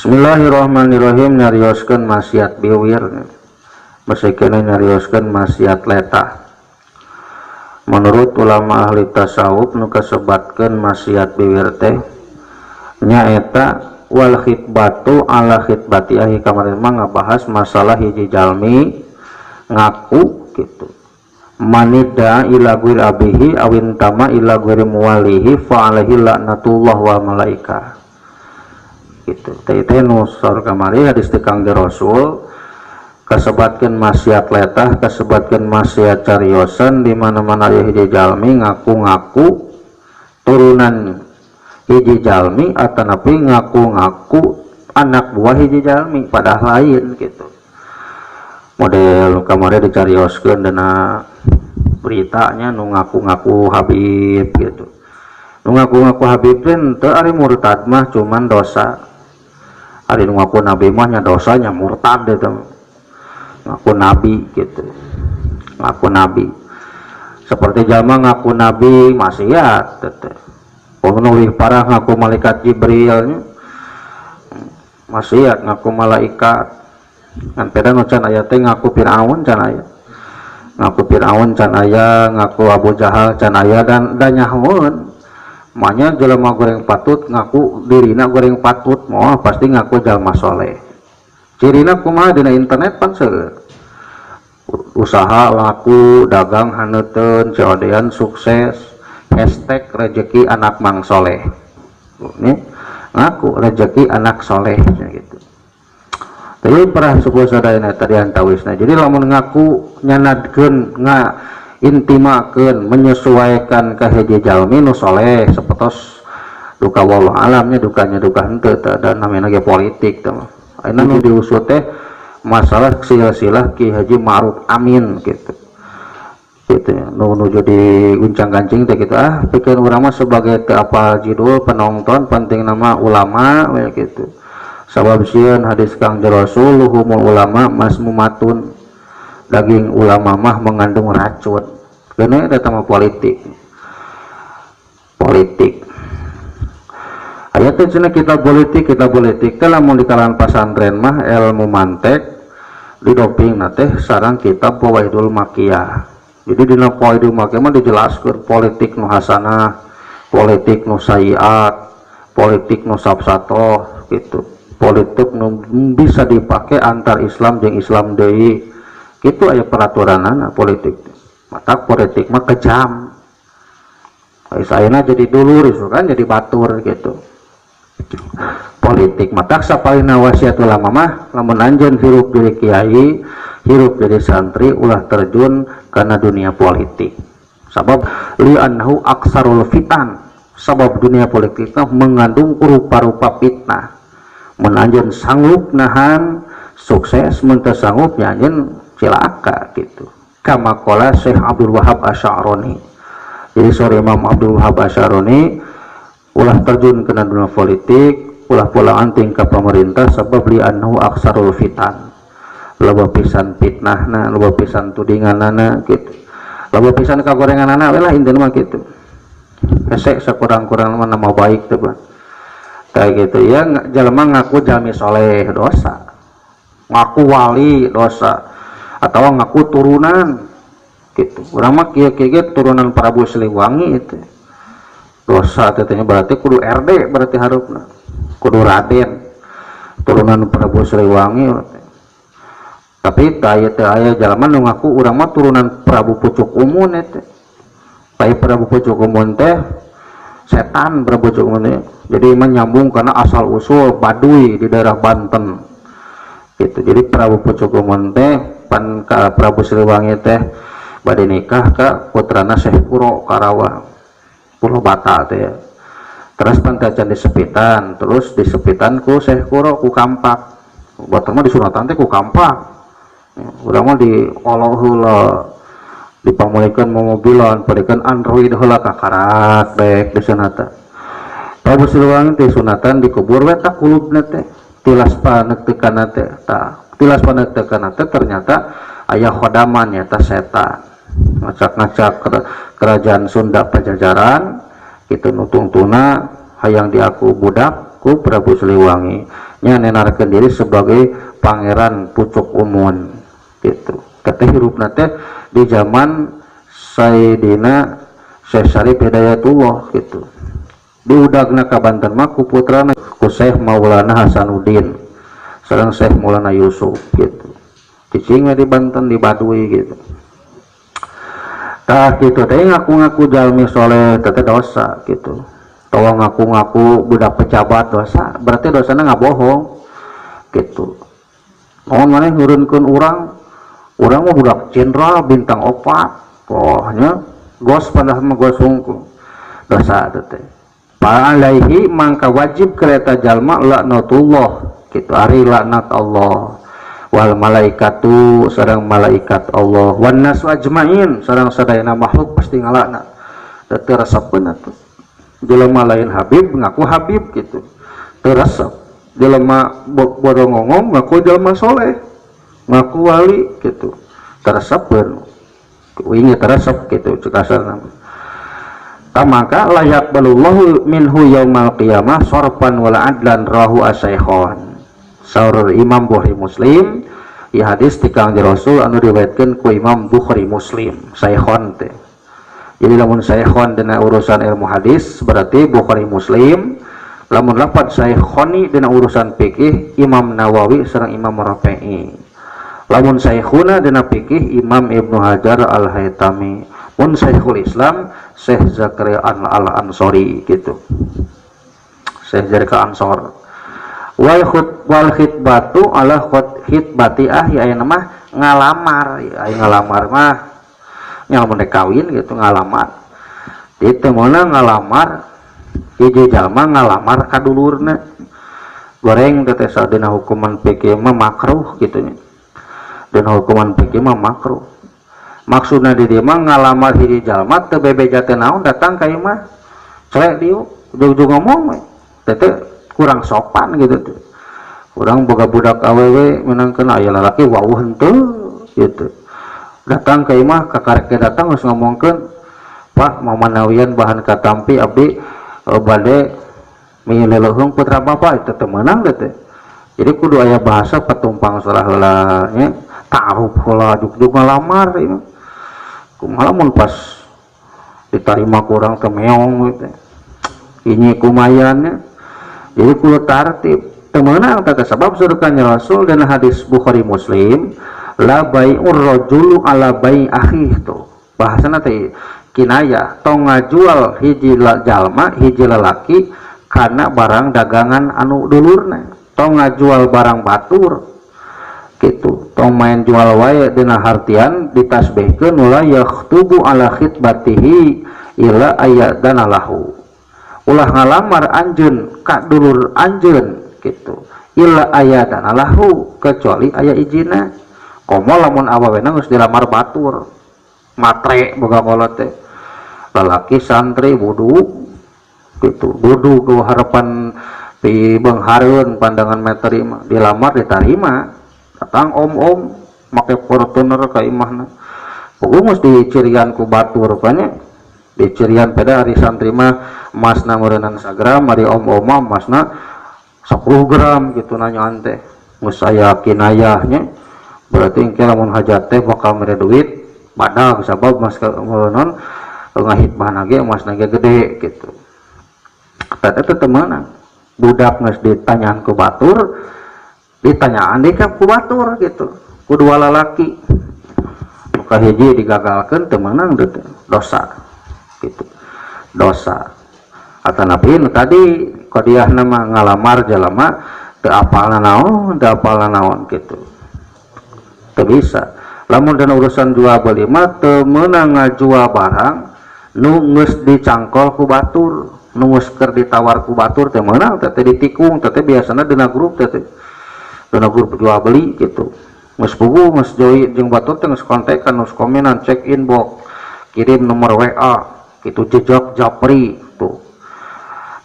Bismillahirrahmanirrahim. Nyarioskeun maksiat biwir, besikena nyarioskeun maksiat letah. Menurut ulama ahli tasawuf nu kasebatkeun maksiat biwir teh nyaeta wal khitbatu ala khitbati ahi. Kemarin mah ngabahas masalah hiji jalmi ngaku gitu, manida ila guir abihi awin tama ila guir muwalihi fa alaihi laknatullah wa malaika gitu. Teh nusor kamari hadis teh Kangjeng Rasul kasebatkeun maksiat letah, kasebatkeun maksiat cariosan di mana-mana aya hiji jalmi ngaku-ngaku turunan hiji jalmi atanapi ngaku-ngaku anak buah hiji jalmi padahal lain gitu. Model kamari dicarioskeun dina beritanya nu ngaku-ngaku Habib gitu. Nu ngaku-ngaku Habib teh teu ari murtad mah cuman dosa. Ari nu ngaku nabi mah nya dosanya murtad itu. Ngaku nabi gitu. Ngaku nabi. Seperti jalma ngaku nabi maksiat teh. Pokona leuwih parah ngaku malaikat Jibril maksiat, ngaku malaikat. Kan peda nu can aya teh ngaku Firaun can aya. Ngaku Firaun can aya, ngaku Abu Jahal can aya dan nyahoeun. Makanya jelema goreng patut ngaku dirina goreng patut moal pasti ngaku jalma soleh. Cirina kumaha dina internet pan seueur. Usaha laku dagang haneuteun codean sukses hashtag rezeki anak mang soleh. Ini ngaku rezeki anak soleh gitu. Tapi pernah suku sadayana tadi antawisna. Jadi lamun ngaku nyanadkeun intimakeun menyesuaikan ka hiji jalmi nu soleh sapertos duka wallah alamnya dukanya duka henteu dan namanya ge politik teh mah. Ayeuna nu diusut teh masalah silsilah Ki Haji Ma'ruf Amin gitu. Gitu ya. Nu nuju diguncang-gancing teh gitu pikeun urang mah sebagai teu apal judul penonton penting nama ulama we gitu. Sabab sieun hadis Kangjeng Rasul luhumul ulama masmumatun, daging ulama mah mengandung racun. Kene eta mah politik. Politik. Aya teh cenah kita politik teh lamun di kalangan pasantren mah ilmu mantek didopingna teh sareng kitab Fawaidul Makiyah. Jadi dina Fawaidul Makiyah mah dijelaskeun politik nu hasanah, politik nu sayiat, politik nu safsatoh gitu. Politik nu bisa dipakai antar Islam jeung Islam deui. Kitu aya peraturanana politik. Mata politik mah kejam. Ayeuna jadi dulur isu kan jadi batur gitu. Politik mata sapalina wasiat ulama mah lamun anjeun hirup jadi kiai, hirup jadi santri ulah terjun karena dunia politik. Sabab li annahu aksarul fitan. Sabab dunia politik mengandung rupa-rupa fitnah. Mun anjeun sanggup nahan sukses, mun teu sanggup nya anjeun cilaka gitu. Kama qala Syekh Abdul Wahab Asy'arani. Jadi sore Imam Abdul Wahab Asy'arani ulah terjun ke dunia politik, ulah pulaan tingkah pemerintah sebab li annahu aksarul fitan. Loba pisan fitnahna, loba pisan tudinganana gitu. Loba pisan kagorenganana we lah intina mah gitu. Hese sakurang-kurang mah nama baik teh Bang. Kayak gitu ya, jalma ngaku jalmi soleh dosa, ngaku wali dosa, atau ngaku turunan gitu. Urang mah kieu-kieu turunan Prabu Siliwangi itu dosa. Tetenya berarti kudu RD berarti harupna kudu Raden turunan Prabu Siliwangi. Tapi teu aya jalma nu ngaku urang mah turunan Prabu Pucuk Umun teh. Bae Prabu Pucuk Umun teh setan Prabu Pucuk Umun teh. Jadi menyambung karena asal usul Baduy di daerah Banten gitu. Jadi Prabu Pucuk Umun teh pan ka Prabu Siliwangi teh bade nikah ka putrana Syekh Kuro Karawang Pulau Bata teh ya. Terus pan kacan disepitan, terus disepitan ku Syekh Kuro ku kampak. Bata mah disunatan teh ku kampak. Urang mah dioloh heula dipamulikeun mobilan, padikeun Android heula ka karak dek di sana teh. Prabu Siliwangi teh sunatan dikubur we tak kulubna teh tilas paneuteukana teh tah tilas paneuteukana teh ternyata aya khodaman nyata setan ngacak-ngacak kerajaan Sunda Pajajaran kitu nu tungtuna hayang diaku budak ku Prabu Siliwangi nya nenarkeun diri sebagai pangeran pucuk umun gitu. Teteh hirupna teh di zaman Sayyidina Syekh Syarif Hidayatullah gitu. Diudagna ka Banten mah ku putrana ku Syekh Maulana Hasanuddin sareng Syekh Maulana Yusuf gitu. Cicing di Banten di Baduy gitu. Tah gitu teh ngaku-ngaku jalmi soleh teh dosa gitu. Tawa ngaku-ngaku budak pejabat dosa, berarti dosana ngabohong gitu. Mohon maneh ngeureunkeun urang mah budak jenderal bintang 4. Pohnya gos padahal mah gos hungkul. Dosa teh. Alaihi mangka wajib kereta jalma laknatullah gitu, ari laknat Allah wal malaikatu sareng malaikat Allah wan nasu ajmain sareng sadayana makhluk pasti ngalakna. Teu resepkeun atuh jelema lain Habib ngaku Habib gitu, teu resep. Jelema bodo ngomong ngaku jelema soleh, ngaku wali gitu, teu resepkeun wingi teu resep gitu cek asarna. Maka layak balullahu minhu yaumal qiyamah sorpan wala adlan rahu asyaihon. Saur Imam Bukhari Muslim di hadis ti Kangjeng Rasul anu diriwayatkeun ku Imam Bukhari Muslim syaihon teh. Jadi lamun syaihon dina urusan ilmu hadis berarti Bukhari Muslim, lamun lafaz syaikhoni dina urusan fikih Imam Nawawi sareng Imam Rafi'i. Lamun syaikhuna dina fikih Imam Ibnu Hajar Al-Haytami. Mun Syekhul Islam Syekh Zakaria Al-Ansori gitu. Syekh Zakaria Ansor. Wal khitbatu ala khitbati ya nama ngalamar. Ya ngalamar mah nya mun kawin gitu ngalamar. Ditu meunang ngalamar hiji jalma ngalamar ka dulurna. Goreng teh sadina hukuman fikih mah makruh gitu nya. Dan hukuman fikih mah makruh. Maksudna di dieu mah ngalamar hiji jalma teu bebeja teh naon datang ka ieu mah celek dieu ujug-ujug ngomong we teh kurang sopan gitu tuh. Urang boga budak awewe menangkeun aya lalaki wawuh henteu gitu. Datang ka ieu mah kakarek datang geus ngomongkeun, "Pak, mamanawian bahan katampi abdi bade mileleuheung putra bapak." Itu teh meunang teh. Jadi kudu aya bahasa patumpang salah heula nya, ta'aruf heula juk-juk ngalamar ieu. Kumaha mun pas diterima kurang kemeong gitu. Ini kumayannya. Jadi kudu tartib. Temeunang teh sabab surukanya Rasul dan hadis Bukhari Muslim, la bai'ur rajulu ala bai akhi itu. Bahasana teh kinayah tong ngajual hiji jalma hiji lalaki kana barang dagangan anu dulurna. Tong ngajual barang batur gitu, tong main jual wae dina hartian ditasbihkeun ulah yakhtubu ala khitbatihi ila ayadana lahu. Ulah ngalamar anjeun ka dulur anjeun gitu. Ila ayadana lahu kecuali aya izina. Komo lamun awawena geus dilamar batur. Matre boga kolot teh. Lalaki santri wudu gitu. Wudu ku harapan pi beunghareun pandangan meterima dilamar ditarima. Datang om make Fortuner ka imahna puguh di cirian ku batur banyak di cirian pada hari santri mah emasna meureunana sagram ari om-oma emasna 10 gram gitu nanyoan teh geus aya kinayahnya berarti engke lamun hajat teh bakal mere duit badag sabab mas non ngahitbah ge emasna ge gede gitu. Eta teh teu meunang budak geus ditanyaan ku batur ditanyaan deh ku batur gitu ku dua lalaki muka hiji digagalkan temenang dosa gitu dosa atau nabi tadi kodiah nama ngalamar jalama teu apalna naon gitu teu bisa lamun dan urusan jual beli mah teu meunang ngajual barang nu geus dicangkol ku batur nu geus keur ditawar ku batur teu meunang teh ditikung teh biasana dina grup teh dina grup jual beli gitu geus puguh geus join jeung batur teh geus kontekan geus komenan cek inbox kirim nomor WA gitu jejak japri tuh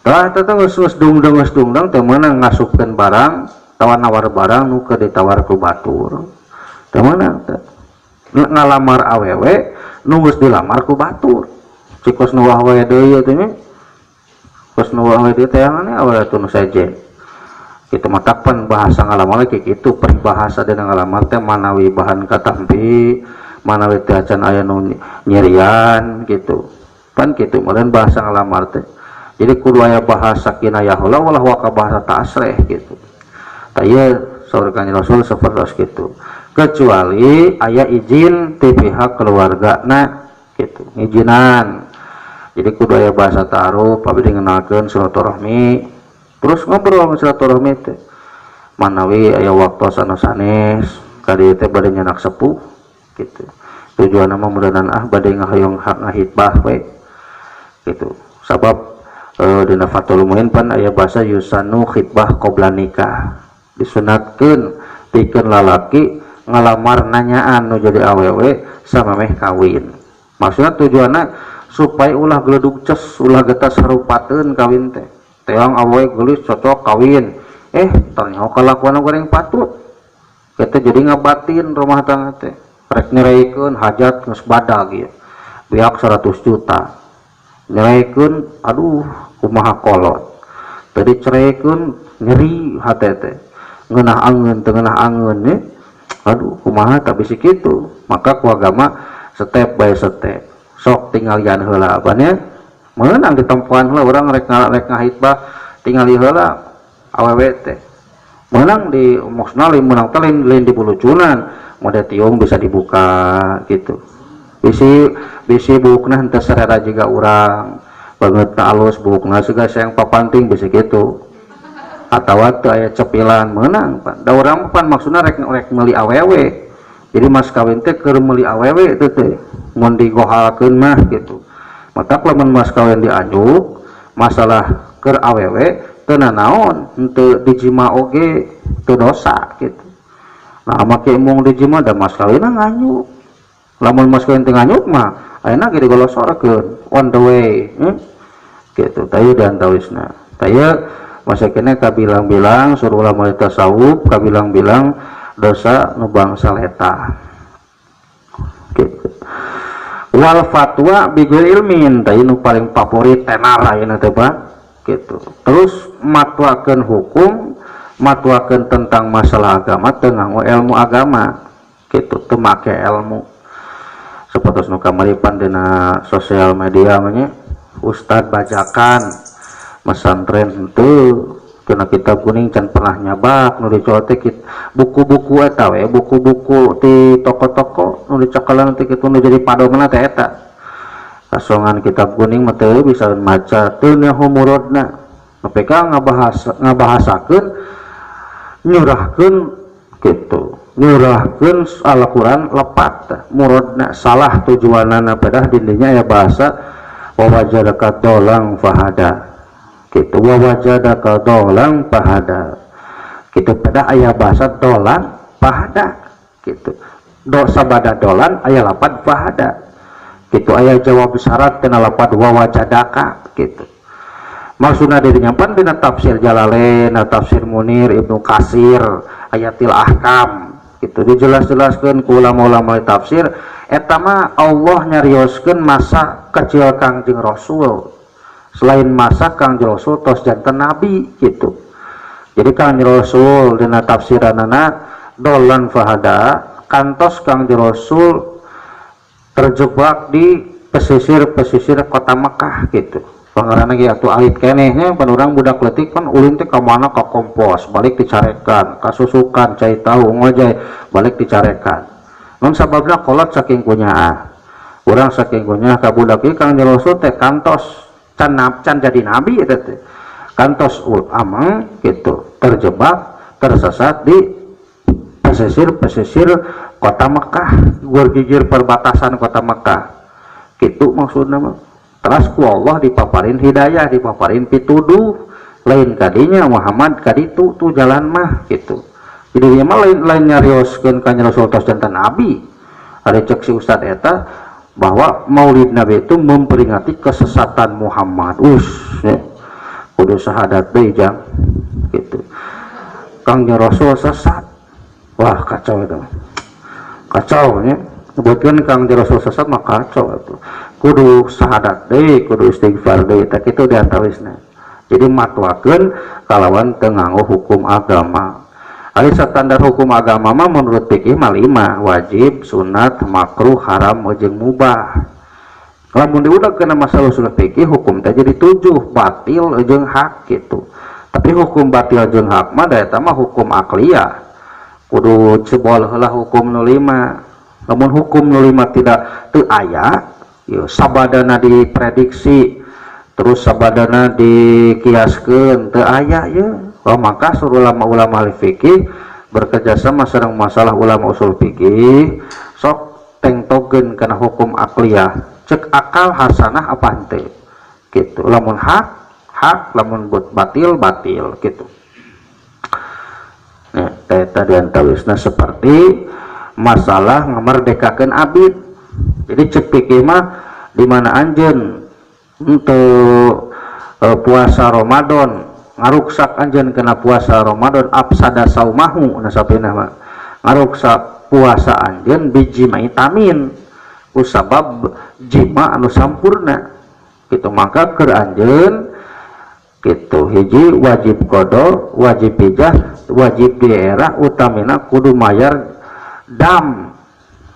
tah eta teh geus dungdang teh meunang ngasupkeun barang tawar-nawar barang nu keur ditawar ku batur teh meunang teh ngalamar awewe nu geus dilamar ku batur cikos nu wah we deui teh nya kos nu we dieu teh ane awal atuh nu sejen kitu matakpan bahasa ngalamar kayak gitu peribahasa dina ngalamar teh manawi bahan katampi manawi teh acan aya nu nyerian gitu pan kitu meureun bahasa ngalamar teh jadi kudu aya bahasa kinayah heula walah waka bahasa tasrih gitu tah ieu saur Kanjeng Rasul sapertos kitu kecuali aya izin ti pihak keluargana gitu izinan jadi kudu aya bahasa ta'aruf abdi ngenalkeun silaturahmi terus ngobrol silaturahmi teh manawi aya waktu sanes ka dieu teh bade nyanak sepuh gitu tujuanna mah mudahan bade ngahoyong hak ngahitbah we gitu sabab dina Fathul Muin pan aya bahasa yusanu khitbah qabla nikah disunatkeun pikeun lalaki ngalamar nanyaan nu jadi awewe samemeh kawin maksudna tujuanna supaya ulah geledug ces ulah getas harupateun kawin teh teang awewe geulis cocok kawin ternyata kalakuan goreng patut kita jadi ngabatin rumah tangga teh rek nyeraikeun hajat geus badag ieu beak 100 juta nyeraikeun aduh kumaha kolot tadi cereikeun nyeri hate teh ngeunah angeun teu ngeunah angeun aduh kumaha tapi kitu maka ku agama step by step sok tinggalian heula abanya meunang ditempuan heula urang rek ngahitbah tingali heula awewe teh meunang di maksudna lain meunang teh lain di bulucunan mode tiung bisa dibuka gitu bisi bukna henteu sarera jiga urang banget alus bukna siga sayang papanting bisa gitu atau teu aya cepilan meunang pan da urang pan maksudna rek meuli awewe jadi mas kawin teh keur meuli awewe teh teh mun digohalkeun mah gitu maka lamun mas kawin diajuk masalah keur awewe teu nanaon henteu dijima oge teu dosa gitu nah make mung dijima da mas kawinna nganyuk lamun mas kawin teu nganyuk mah ayeuna ge digolosorkeun on the way gitu tayu dan tawisna tayu masa kene kabilang-bilang suruh ulama tasawuf kabilang-bilang dosa nu bangsa eta gitu. Wal fatwa bigul ilmin tadi nu paling favorit tenar ayeuna teh Pak gitu. Terus matwakeun hukum matwakeun tentang masalah agama teu nganggo ilmu agama gitu teu make ilmu sapertos nu kamaripan dina sosial media mah Ustad bajakan mesantren itu kena kitab kuning can pernah nyabak nu dicote buku-buku eta we buku-buku di toko-toko nu dicokelan teh kitu nu jadi padomna teh eta kasongan kitab kuning mah teu bisa maca teu nyaho murodna PK ngabahasakeun nyurahkeun kitu nyurahkeun Al-Qur'an lepat murodna salah tujuanana pedah dindinya ya bahasa wawajadaka dolang fahada gitu wawajadaka dolang pahada gitu pada ayat bahasa dolan pahada gitu sabada dolan ayat lapan pahada gitu ayat jawab syarat kena lapan wawajadaka gitu maksudnya dari nyampan dina tafsir Jalalain tafsir Munir Ibnu Katsir ayatil ahkam gitu dijelas-jelaskeun ku ulama-ulama tafsir eta mah Allah nyarioskeun masa kecil Kangjeng Rasul selain masa Kangjeng Rasul tos janten nabi gitu jadi Kangjeng Rasul dina tafsiranana dolan fahada kantos Kangjeng Rasul terjebak di pesisir kota Mekah gitu pangaranna ge atuh alit kenehnya pan urang budak leutik kan ulin teh ka mana ka kompos balik dicarekan kasusukan cai tahu ngojay balik dicarekan mun sababna kolot saking kunyah urang saking kunyah ka budak ieu Kangjeng Rasul teh kantos can jadi nabi eta teh kantos amang gitu terjebak tersesat di pesisir kota Mekah gigir perbatasan kota Mekah gitu maksudna mah terus ku Allah dipaparin hidayah dipaparin pituduh lain kadinya Muhammad kaditu tu jalan mah gitu jadi dia mah lain nyarioskeun ka Rasul tos janten nabi ada cek si ustad eta bahwa Maulid Nabi itu memperingati kesesatan Muhammad. Ya. Kudu syahadat deui jang gitu. Kangjeng Rasul sesat. Wah, kacau itu. Kacau nya. Kebetulan Kangjeng Rasul sesat mah kacau itu. Kudu syahadat deui, kudu istighfar deui, tak kitu diantawisna. Jadi matwakeun kalawan teu nganggo hukum agama. Ari standar hukum agama mah menurut fikih mah 5, wajib, sunat, makruh, haram, jeung mubah. Lamun diudagkeun masalah usul fikih hukum teh jadi 7, batil jeung hak gitu. Tapi hukum batil jeung hak mah da eta mah hukum akliyah. Kudu cebol heula hukum nu 5. Lamun hukum nu 5 tidak teu aya, ya sabadana diprediksi terus sabadana dikiaskeun teu aya ya. Maka suruh ulama-ulama ahli fikih bekerjasama sareng masalah ulama usul fikih sok tengtogeun kana hukum akliyah, cek akal hasanah apa henteu gitu. Lamun hak, lamun batil gitu. Nah, eta diantawisna seperti masalah ngamerdekakeun abid. Jadi cek fikih mah di mana anjeun untuk puasa Ramadan ngaruksak anjeun kena puasa Ramadan afsada saumahu nasabina mah ngaruksak puasa anjeun bijimai tamin kusabab jima anu sampurna gitu. Maka keur anjeun gitu hiji wajib qada, wajib pijah, wajib daerah, utamina kudu mayar dam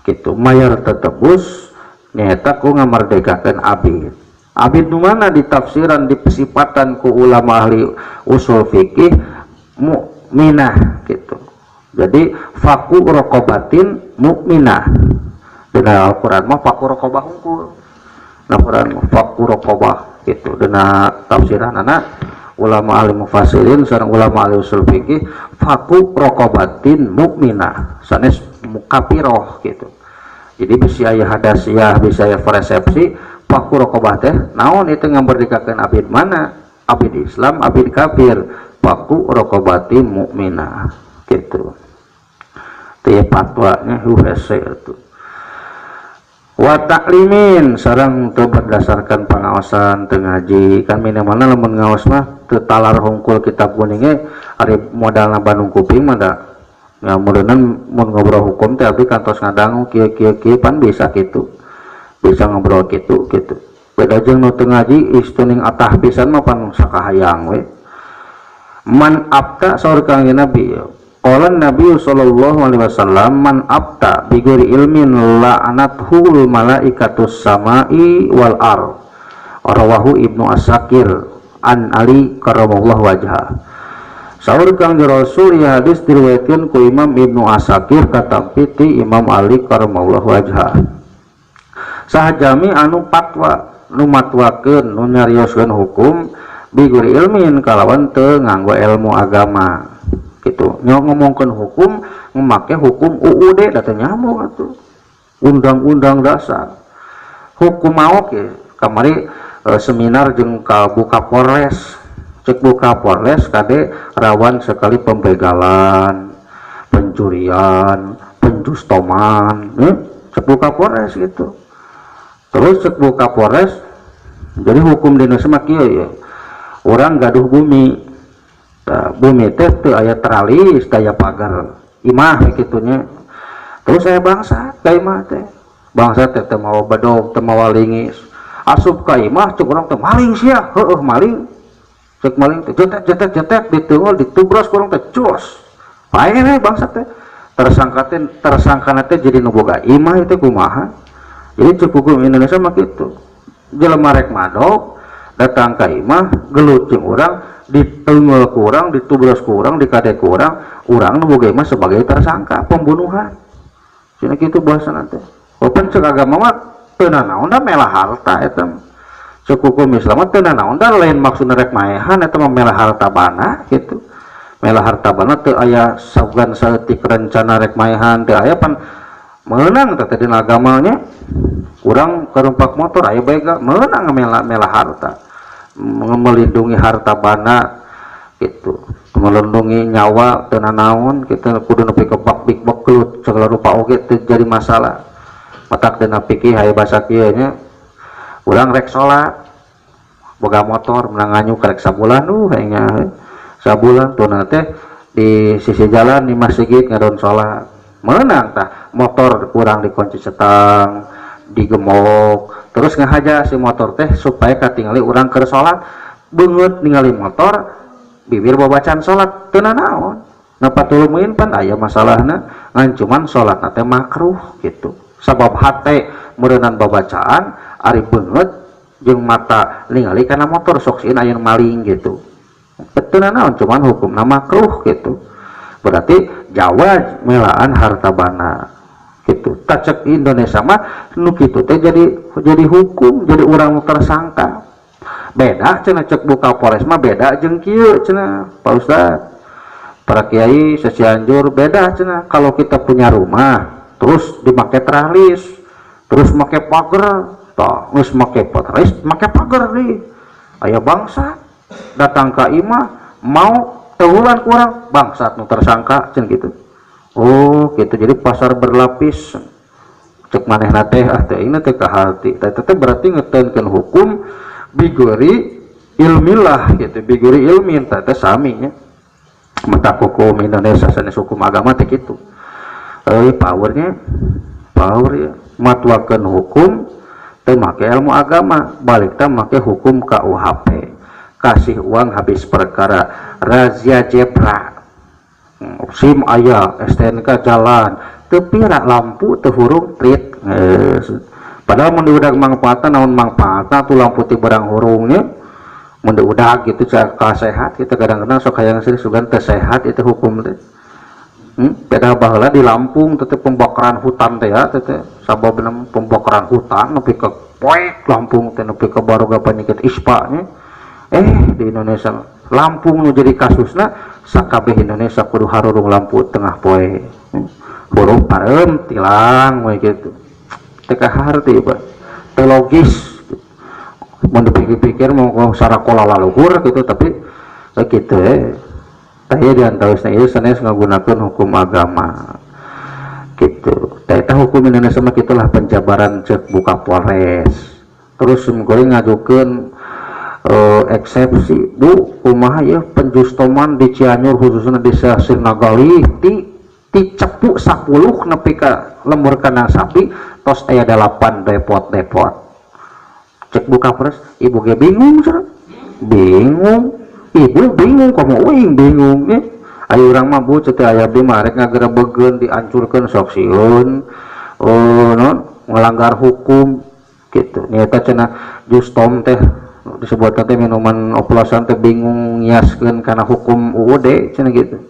gitu, mayar tetebus nyaeta ku ngamerdekakeun abid. Abid nu mana ditafsiran disifatan ku ulama ahli usul fikih mukminah gitu. Jadi faku rokobatin mukminah. Dina Al-Qur'an mah faku rokobah hungkul. Nah Qur'an faku rokobah gitu. Dina tafsiranana ulama ahli mufassirin sareng ulama ahli usul fikih faku rokobatin mukminah. Sanes mukafiroh gitu. Jadi bisa aya hadasiyah, bisa aya persepsi faku rokobah teh naon itu ngamerdekakeun abid mana? Abid Islam, abid kafir. Faku rokobati mukminah gitu. Teu fatwanya hese itu. Wa taklimin sareng teu berdasarkan pengawasan teu ngaji. Kan mina-mana lamun ngaos mah teu talar hungkul kitab kuning ge ari modalna Bandung Kuping mah da. Ya mudahan mun ngobrol hukum teh abdi kantos ngadangu kieu pan bisa kitu. Bisa ngobrol gitu beda jeung nu teu ngaji istuning atah pisan mah pan sakahayang we. Man abta saur kangjeng Nabi qala Nabi sallallahu alaihi wasallam man abta bi ghairi ilmin la'anathul malaikatus samai wal ar. Rawahu Ibnu Asakir an Ali karramallahu wajha. Saur kangjeng Rasul ya hadis diriwayatkeun ku Imam Ibnu Asakir katampi ti Imam Ali karramallahu wajha. Sahajami anu patwa nu matwakeun nu nyarioskeun hukum biguri ilmin kalawan teu nganggo ilmu agama gitu. Ngomongkeun hukum make hukum UUD da teu nyambung atuh. Undang-undang dasar. Hukum maok ya kamari seminar jeung ka buka Polres. Cek buka Polres kade rawan sekali pembegalan, pencurian, penjustoman, cek buka Polres gitu. Terus cek buka Polres jadi hukum di Indonesia mah kieu ya. Orang gaduh bumi. Nah, bumi teh teu aya teralis, teu aya pagar. Imah kitunya. Terus saya bangsa ka imah teh. Bangsa teh teu mawa badog, teu mawa lingis. Asup ka imah cek urang teh maling sia. Heueuh maling. Cek maling teh jetet diteungol ditubros ku urang teh jos. Pae we bangsa teh. Tersangkana teh jadi nu boga imah itu kumaha? Jadi cek hukum Indonesia mah gitu. Jelema rek madog datang ka imah gelut jeung urang diteungel ku urang ditubros ku urang dikade ku urang nu boga imah sebagai tersangka pembunuhan. Cenah kitu bahasana teh. Open cek agama mah teu nanaon da melah harta eta. Cek hukum Islam mah teu nanaon da lain maksudna rek maehan eta mah melah harta bana gitu. Melah harta bana teu aya saugan saeutik rencana rek maehan teu aya pan menang tadi agamanya. Urang kerumpak motor aya bega menang mela harta, melindungi harta bana gitu, melindungi nyawa teu nanaon kita kudu nepi ka big bak kelut segala rupa oge teu jadi masalah. Matak teu napiki haye basa kieu nya urang rek salat boga motor menang nganyuk rek sabulan hayangnya sabulan tuna teh di sisi jalan di masjid ngadon salat menang tah motor kurang dikunci setang digemok terus ngahaja si motor teh supaya katingali urang keur salat beungeut ningali motor bibir babacaan salat teu naon napa tulumeun pan aya masalahna ngan cuman salatna teh makruh gitu sabab hate meureunnan babacaan ari beungeut jeung mata ningali kana motor sok sieun aya maling gitu teu naon cuman hukumna makruh gitu berarti jawaz melaan harta bana gitu tacek Indonesia mah nu kitu teh jadi hukum jadi urang tersangka beda cenah cek buka Polres mah beda jeung kieu cenah Pak Ustaz para kiai secianjur beda cenah kalau kita punya rumah terus dipakai tralis terus make pagar tah geus make tralis make pagar deui aya bangsa datang ka imah mau tehulan kurang bangsat nu tersangka cenah gitu oh gitu jadi pasar berlapis cek manehna teh teh ini teh ka hati teh berarti ngeteunkeun hukum bigori ilmilah gitu bigori ilmin teh sami nya mata hukum Indonesia sanes hukum agama teh kitu powernya power ya matwakeun hukum teh make ilmu agama balik teh make hukum KUHP kasih uang habis perkara razia jebra SIM aya STNK jalan teu pira lampu teu hurung trit padahal mun diudag mangpaatna naon mangpaatna tuh lampu ti barang hurungnya mun diudag gitu cara sehat kita kadang-kadang sok hayang seueur sugan teu sehat itu hukum teh beda baheula di Lampung teh pembakaran hutan teh ya teh sababna pembakaran hutan nepi ka poek Lampung teh nepi ka baroga panyakit ISPA nya di Indonesia Lampung nu jadi kasusna sakabeh Indonesia kudu harurung lampu tengah poe huruf pareum tilang we kitu teh kaharti ba teh logis mun dipikir-pikir mau sarakola laluhur gitu tapi kitu tah ieu diantausna ieu sanes ngagunakeun hukum agama gitu tah eta hukum Indonesia mah kitulah penjabaran cek buka Polres terus goreng ngajukeun eksepsi Bu kumaha ya penjustoman di Cianjur khususnya di Sirnagali ti cepu 10 nepi ka lembur kandang sapi tos aya 8 depot cek buka Polres ibu ge bingung cenah bingung ibu bingung komo uing bingung nya ayo urang mah Bu ceuk aya abdi mah rek ngagerebegeun diancurkeun sok sieun non ngelanggar hukum gitu nyata cenah justom teh disebutkan teh minuman oplosan teh bingung nyiaskeun kana hukum UUD cenah gitu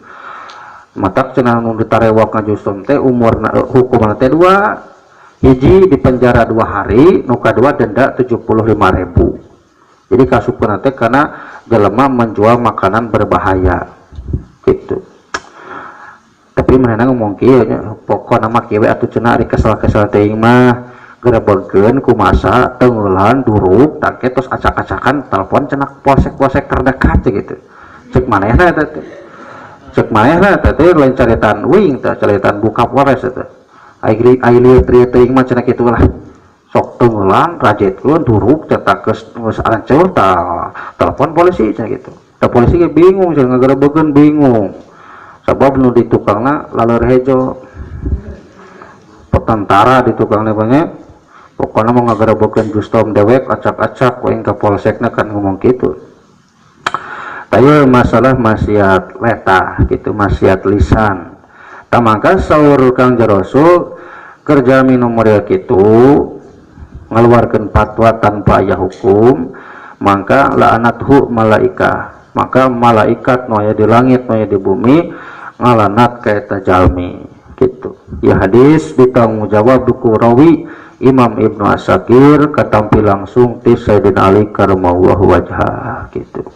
matak cenah nu ditarewak ka justom teh umurna hukumanna teh 2 hiji dipenjara 2 hari nu kadua denda 75.000 jadi kasupkeun teh kana jelema menjual makanan berbahaya gitu tapi manehna ngomong kieu nya pokona mah kieu atuh cenah ari kesel-kesel teuing mah gerebegeun ku masa tengeulan duruk tangke tos acak-acakan telepon cenak polsek terdekat gitu cek manehna eta teh cek manehna eta teh lain caritan uing teh caritan buka Polres eta ai lieu teuing mah cenah kitu lah sok tengeulan rajetkeun duruk cetak geus ancur tah telepon polisi cenah gitu tah polisi ge bingung cenah ngagerebegeun bingung sabab nu di tukangna laleur hejo petentara di tukangna banyak pokoknya mau ngagerebekeun justom dewek acak-acak wae ka polsekna kan ngomong gitu tapi masalah maksiat letah gitu maksiat lisan tamangka saur Kang Jarosul kerja minum model kitu ngaluarkeun fatwa tanpa aya hukum maka la'anathu malaika maka malaikat nu aya di langit nu aya di bumi ngalanat ka eta jalmi gitu ya hadis ditanggung jawab duku rawi Imam Ibnu Asakir katampi langsung ti Sayyidina Ali karamallahu wajhah gitu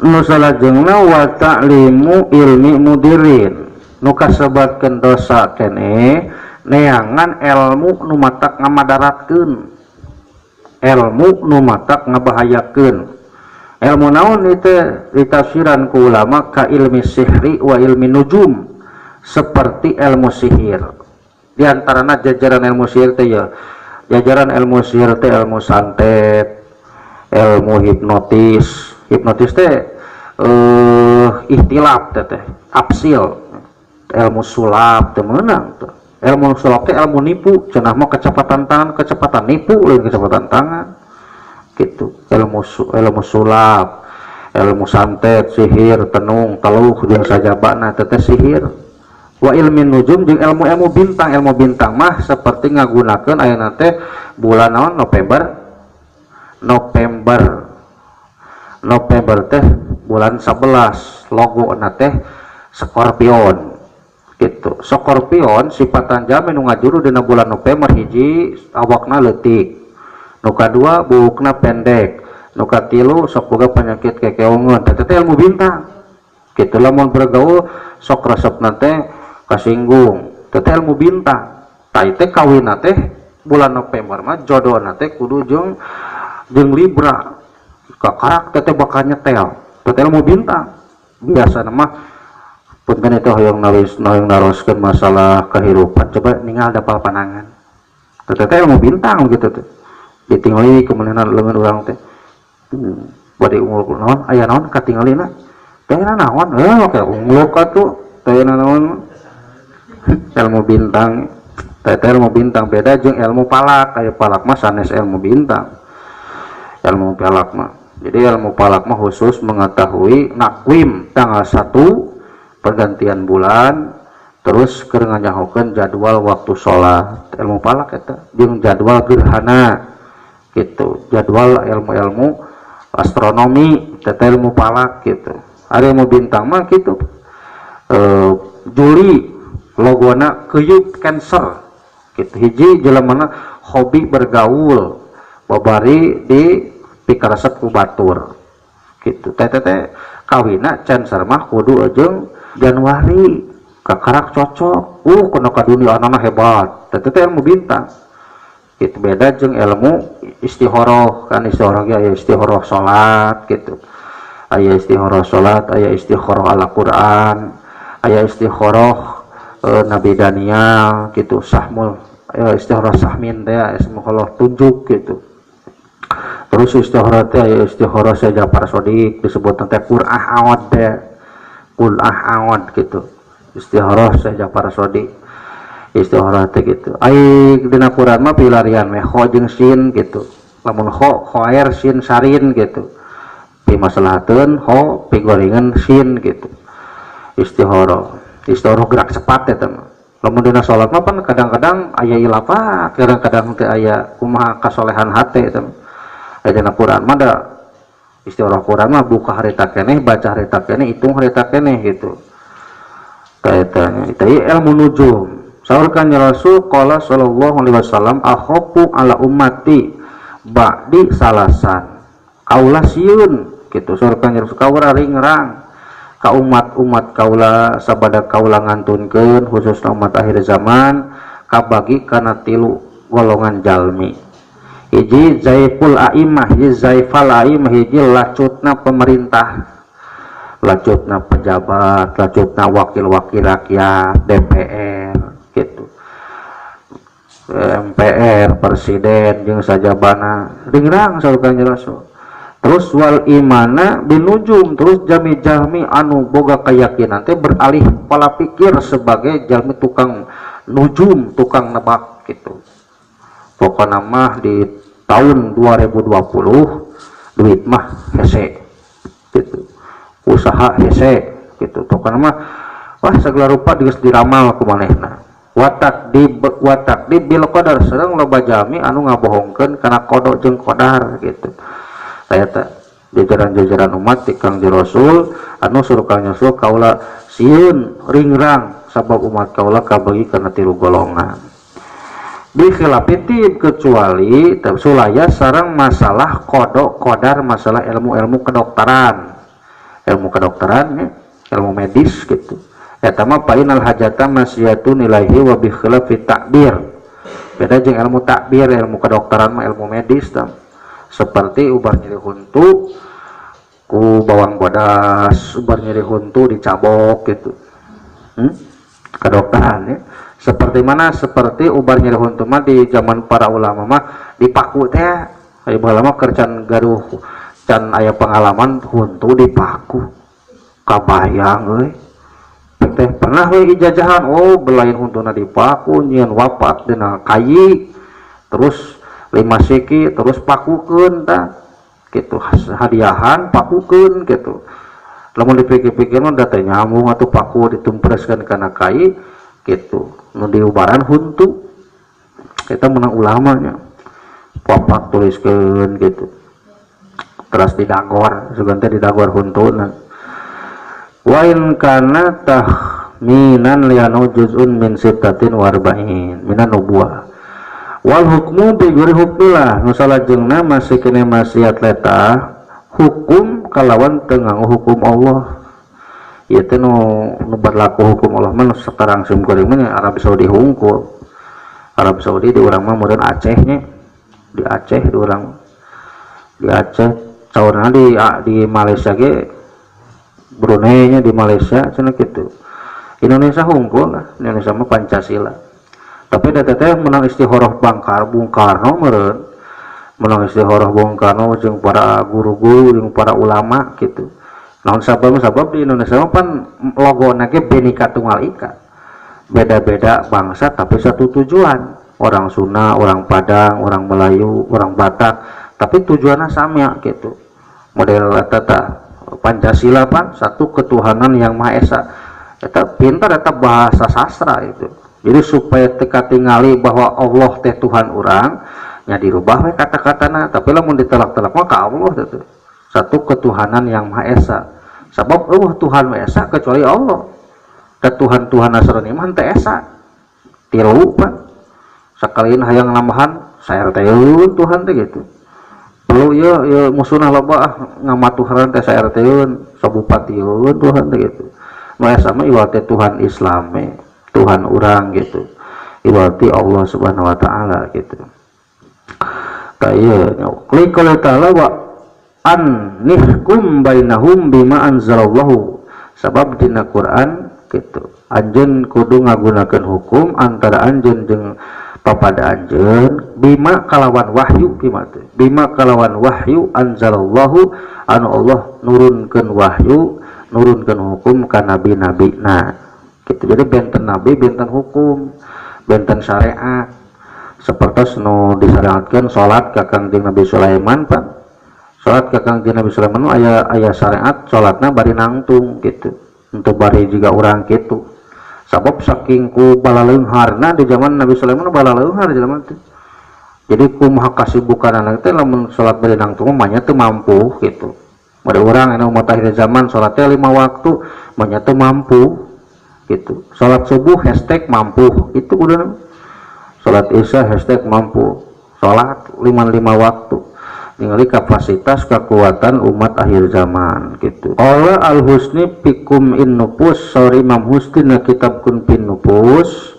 nu salajengna wa ta'limu ilmi mudirin nu kasebatkeun dosa keneh neangan ilmu nu matak ngamadaratkeun ilmu nu matak ngabahayakeun ilmu naon itu ditafsiran ku ulama ka ilmi sihri wa ilmi nujum seperti ilmu sihir diantarana jajaran ilmu sihir teh ya jajaran ilmu sihir teh ilmu santet ilmu hipnotis teh ihtilaf teh apsil ilmu sulap teh meunang tuh ilmu sulap teh ilmu nipu cenah mah kecepatan tangan kecepatan nipu lain kecepatan tangan gitu ilmu sulap ilmu santet, sihir, tenung, teluh jeung sajabana teteh sihir. Wa ilmin nujum jeung ilmu-ilmu bintang mah seperti ngagunakeun ayeuna teh bulan naon November teh bulan 11 logo na teh Scorpion gitu. Scorpion sifatan jami nu ngajuru dina bulan November hiji awakna leutik, nu kadua buukna pendek, nu katilu sok boga penyakit kekeongeun teh ilmu bintang gitu. Lamun bergaul sok resepna teh kasinggung teh ilmu bintang. Tai teh kawinna teh bulan November mah jodohna teh kudu jeung Libra. Kakarak teteh bakal nyetel teteh ilmu bintang biasa nama punten itu yang naroskeun masalah kehidupan coba ningal dapal panangan teteh ilmu bintang gitu tuh ditinggali kemudian leungeun urang teh bade unggul naon aya naon katingalina teh naon oke unggul atuh teh naon ilmu bintang teteh ilmu bintang beda jeung ilmu palak aya palak mah sanes ilmu bintang ilmu palak mah. Jadi ilmu palak mah khusus mengetahui nakwim tanggal 1 pergantian bulan terus keur nganyahokeun jadwal waktu sholat. Ilmu palak eta jeung jadwal gerhana gitu. Jadwal ilmu-ilmu astronomi eta ilmu palak gitu. Ari ilmu bintang mah gitu. Juli logona keyuk Cancer gitu. Hiji jelemana hobi bergaul babari di pikaresep ku batur gitu. Teh kawina Cancer mah kudu jeung Januari kakarak cocok kana ka dunia anana hebat teh ilmu bintang gitu. Beda jeung ilmu istihoroh kan istihoroh ge aya istihoroh salat gitu, aya istihoroh salat, aya istihoroh Al-Qur'an, aya istihoroh Nabi Daniel gitu, sahmul istihoroh sahmin teh semoga tunjuk gitu. Terus istihoroh teh aya istihoroh saja para sodik disebut teh qur'ah awad teh qur'ah awad gitu. Istihoroh saja para sodik istihoroh teh gitu. Ai dina Quran mah pilarian meh kho jeung sin gitu. Lamun kho khoer sin sarin gitu. Pimaslahateun kho pigorengan sin gitu. Istihoroh gerak cepat teh mah. Lamun dina salat mah pan kadang-kadang aya ilafat, kadang-kadang teh aya kumaha kasolehan hate teh. Dina Quran mah da istihoroh Quran mah buka harita keneh, baca harita keneh, hitung harita keneh gitu. Kaitannya itu ilmu nujum. Saurkan Rasul qala sallallahu alaihi wasallam akhafu ala ummati ba'di salasan. Kaula sieun gitu. Saurkan Rasul kaula ringrang ka umat kaula sabada kaula ngantunkeun khususna umat akhir zaman kabagi kana 3 golongan jalmi. Hiji zaiful a'imah, hiji zaifal a'imah, hiji lacutna pemerintah, lacutna pejabat, lacutna wakil-wakil rakyat, DPR gitu, MPR, presiden jeung sajabana ringrang saurkan Rasul. Terus wal imana binujum, terus jami-jami anu boga keyakinan teh beralih pola pikir sebagai jalmi tukang nujum, tukang nebak gitu. Pokoknya mah di tahun 2020 duit mah hese gitu, usaha hese gitu. Pokoknya mah wah segala rupa geus diramal ku manehna. Watak di bil qadar sedang loba jami anu ngabohongkeun kana kodok jeung qadar gitu. Eta jajaran-jajaran umat tikang di Rasul anu suruh kang Rasul kaula sieun ringrang sabab umat kaula kabagi kana 3 golongan. Bikhilafitib kecuali sulaya sareng masalah kodok kodar, masalah ilmu-ilmu kedokteran ya, ilmu medis gitu. Eta mah painal hajata masyatun ilaihi wa bikhilafit takbir. Beda jeung ilmu takbir, ilmu kedokteran mah ilmu medis tam. Seperti ubar nyeri huntu ku bawang bodas, ubar nyeri huntu dicabok gitu. Kedokteran ya. Seperti mana? Seperti ubar nyeri huntu mah di zaman para ulama mah dipaku teh. Aya baheula mah keur can gaduh can aya pengalaman huntu dipaku. Kabayang euy. Teh pernah we ijajahan belain huntuna dipaku nyieun wafat dina kayi. Terus 5 siki terus pakukeun tah. gitu, hadiahan pakukeun gitu. Lamun dipikir-pikir mah da teh nyambung atuh paku ditumpreskeun kana kai gitu. Nu diubaran huntu. Kita menang ulamanya. Papak tuliskeun gitu. Terus didagor, sugan teh didagor huntuna. Wa in kana tahminan lianu juz'un min sittatin wa arba'in minan nubuwah. Wal hukmu bi ghairi hukmillah, nu salajengna masih kene maksiat leta hukum kalawan teu nganggo hukum Allah. Ieu teh nu berlaku hukum Allah mah sekarang sim kuring mah Arab Saudi hungkul. Arab Saudi di urang mah meureun Aceh nya. Di Aceh di urang di Aceh caurna di Malaysia ge Brunei nya di Malaysia cenah kitu. Indonesia hungkul lah, Indonesia mah Pancasila. Tapi teteh menang istihoroh Bung Karno meureun, menang istihoroh Bung Karno jeung para guru-guru jeung para ulama gitu. Naon sabab di Indonesia mah pan logona ge Bhinneka Tunggal Ika. Beda-beda bangsa tapi satu tujuan. Orang Sunda, orang Padang, orang Melayu, orang Batak, tapi tujuannya sama gitu. Model eta Pancasila pan satu ketuhanan yang Maha Esa. Eta pintar eta bahasa sastra itu. Jadi supaya teka tingali bahwa Allah teh Tuhan orang nya dirubah we kata-katana, tapi lamun ditelak-telak mah ka Allah itu. Satu ketuhanan yang Maha Esa. Sebab Tuhan Maha Esa kecuali Allah. Tuhan-Tuhan Nasrani mah teu esa. Tilu pan. Sakalian hayang nambahan saer teh Tuhan teh gitu. Perlu ya musuhna loba ngamatuharan teh saer teh sabupati Tuhan teh gitu. Nu esa mah iwal teh Tuhan Islam Tuhan urang gitu, iwati Allah subhanahu wa ta'ala gitu. Kaya qala ta'ala wa an nihkum bainahum bima anzalallahu, sabab dina Quran gitu anjeun kudu ngagunakeun hukum antara anjeun jeung papada anjeun bima kalawan wahyu bima kalawan wahyu anzalallahu anu Allah nurunkeun wahyu nurunkeun hukum ka nabi-nabina gitu. Jadi benten nabi benten hukum benten syariat seperti nu disyariatkeun salat ka Kangjeng Nabi Sulaiman Pak. Salat ka Kangjeng Nabi Sulaiman aya syariat salatna bari nangtung gitu untuk bari juga orang gitu. Sabab saking ku balaleungharna di zaman Nabi Sulaiman balaleunghar di zaman itu. Jadi ku maha kasibukan anak teh lamun salat bari nangtung mah nya teu mampu gitu. Ada orang anu umat akhir zaman salatnya 5 waktu mah nya teu mampu gitu. Salat subuh hashtag mampu itu udah. Salat isya hashtag mampu. Salat 5 waktu. Ningali kapasitas kekuatan umat akhir zaman gitu. Allah al-husni pikum in nupus sorry Imam Husni na kitab kun pin nupus.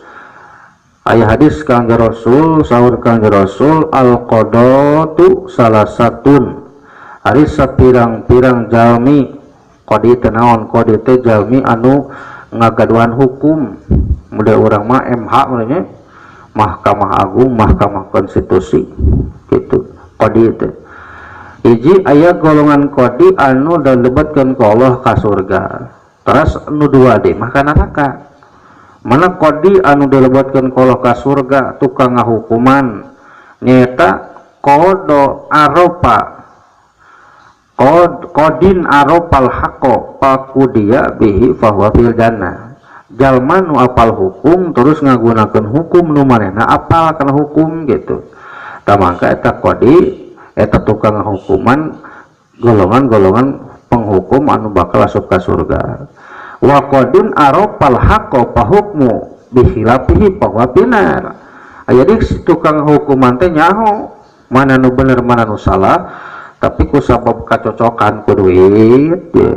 Ayat hadis Kangjeng Rasul sahur Kangjeng Rasul al-qadatu salah satun. Hari sapirang-pirang jalmi kodi tenaon kodi teh jalmi anu ngagaduhan hukum. Mudah orang mah MH namanya Mahkamah Agung, Mahkamah Konstitusi gitu. Kodi itu hiji aya golongan kodi anu dan debatkeun ka Allah ka surga. Terus nu dua deh mah ka neraka. Mana kodi anu dilebatkeun ka Allah ka surga tukang ngahukuman nyata kodo aropa kodin aropal haqqo pakudia bihi fahuwa fil jannah. Jalma nu apal hukum terus ngagunakeun hukum nu manehna apal kana hukum gitu. Tamangka eta kodi eta tukang hukuman golongan-golongan penghukum anu bakal asup ka surga. Wa qadin aropal haqqo pahukmu bihilapihi fahuwa binar. Jadi si tukang hukuman teh nyaho mana nu bener mana nu salah, tapi ku sabab kacocokan ku duit ya.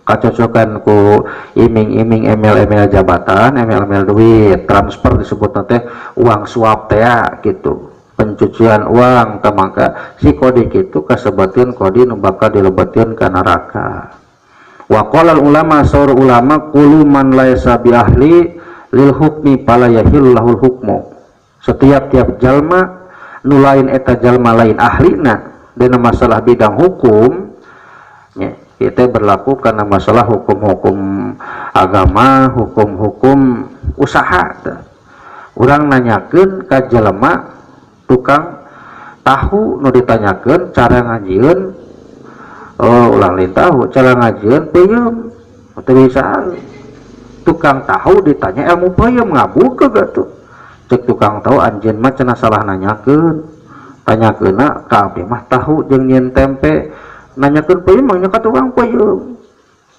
Kacocokan ku iming-iming ML jabatan, ML duit, transfer disebut teh uang suap teh gitu. Pencucian uang tamangka si kodi kitu kasebatkeun kodi nu bakal dilebatkeun ka neraka. Wa qala ulama saur ulama kullu man laisa bi ahli lil hukmi fala yahillu lahul hukmu. Setiap jalma nu lain eta jalma lain ahlina dina masalah bidang hukum nya kita berlaku karena masalah hukum-hukum agama, hukum-hukum usaha. Urang nanyakeun ka jalma tukang tahu nu ditanyakeun cara ngajieun oh ulang lain tahu cara ngajian peuyeum teu bisa tukang tahu ditanya ilmu peuyeum ngabuka gatuh cek tukang tahu anjeun mah cenah salah nanyakeun tanyakeunna ka abdi mah tahu jeung nyeun tempe nanyakeun peuyeum mah nya ka tukang peuyeum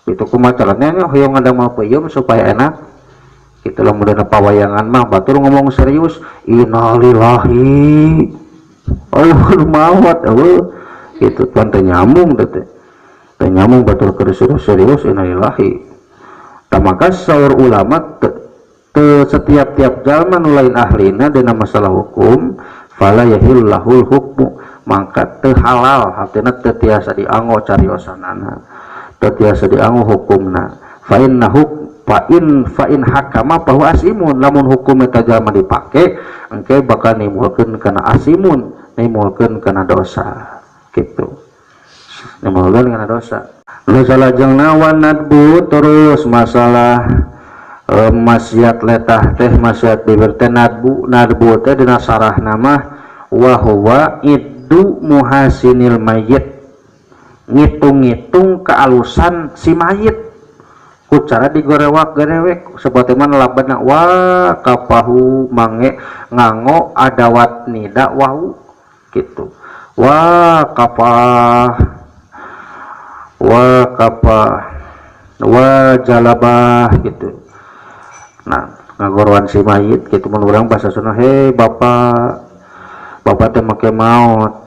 itu kumaha carana hoyong ngadamel peuyeum supaya enak gitu lah modern pawayangan mah batur ngomong serius innalillahi aduh mawat gitu tuan nyambung teh nyambung batur keur serius innalillahi maka saur ulama setiap tiap jalma nu lain ahlina dina masalah hukum fala yahillahul hukmu maka teu halal artina teu tiasa dianggo cariosanana teu tiasa dianggo hukumna fa in hakama bahwa asimun lamun hukum eta jalma dipake engke bakal nimulkeun kana asimun nimulkeun kana dosa gitu nimulkeun kana dosa nu salajeng nawan nadbu terus masalah maksiat letah teh maksiat bibir teh nadbu teh dina sarah nama wa huwa iddu muhasinil mayyit ngitung-ngitung kealusan si mayit ku cara digorewak-gerewek sebagaimana labana wa kapahu mange nganggo adawat nida wau gitu wa wa jalabah gitu. Nah ngagorowan si mayit gitu mun urang bahasa Sunda hei bapak teh make maot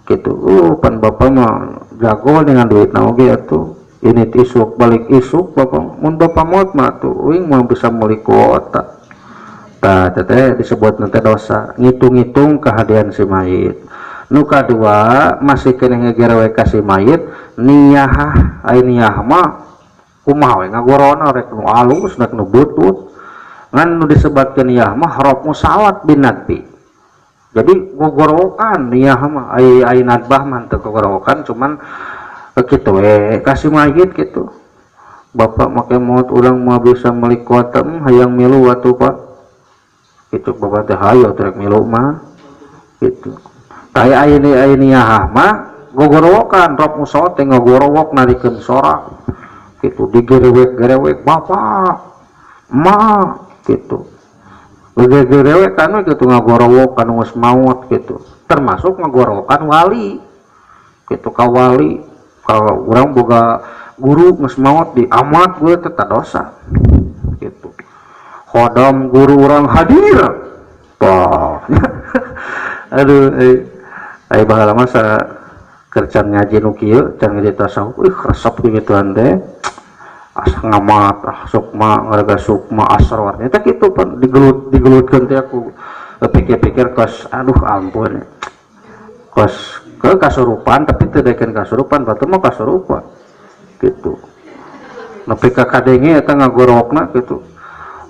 gitu pan bapak mah jago dengan duit oge atuh ini isuk balik isuk bapak mun bapak maot mah tuh uing mau bisa meuli kuota tah teh disebut nanti dosa ngitung-ngitung kehadiran si mayit nu kadua masih kena ngegerewe ka si mayit niyah ai niyah mah kumaha we ngagorona rek nu alus rek nu butut ngan nu disebutkeun niyah mah harap musawat bin nadbi jadi gogorokan niyah mah ai nadbah mah teu gogorokan cuman kitu we kasih mayit gitu bapak make maot urang mah bisa meuli kuota hayang milu atuh Pak gitu bapak teh hayu rek milu mah gitu taya aya niyah mah gogorokan rop musawat teh ngagorowok narikeun sorak gitu digerewek-gerewek bapak ma gitu digerewek kan gitu ngagorowok kan geus maot gitu termasuk ngagorowokan wali gitu ka wali kalau urang boga guru geus maot di amat gue teh dosa gitu khodam guru urang hadir wah aduh ai baheula mah kerjaan ngaji nu kieu can ngaji tasawuf resep gituan teh asa ngamat sukma ngaraga sukma asrar eta kitu pan digelutkeun teh aku pikir-pikir kos aduh ampun kos ke kasurupan tapi teu daekeun kasurupan batur mah kasurupan gitu nepi ka kadenge eta ngagorokna gitu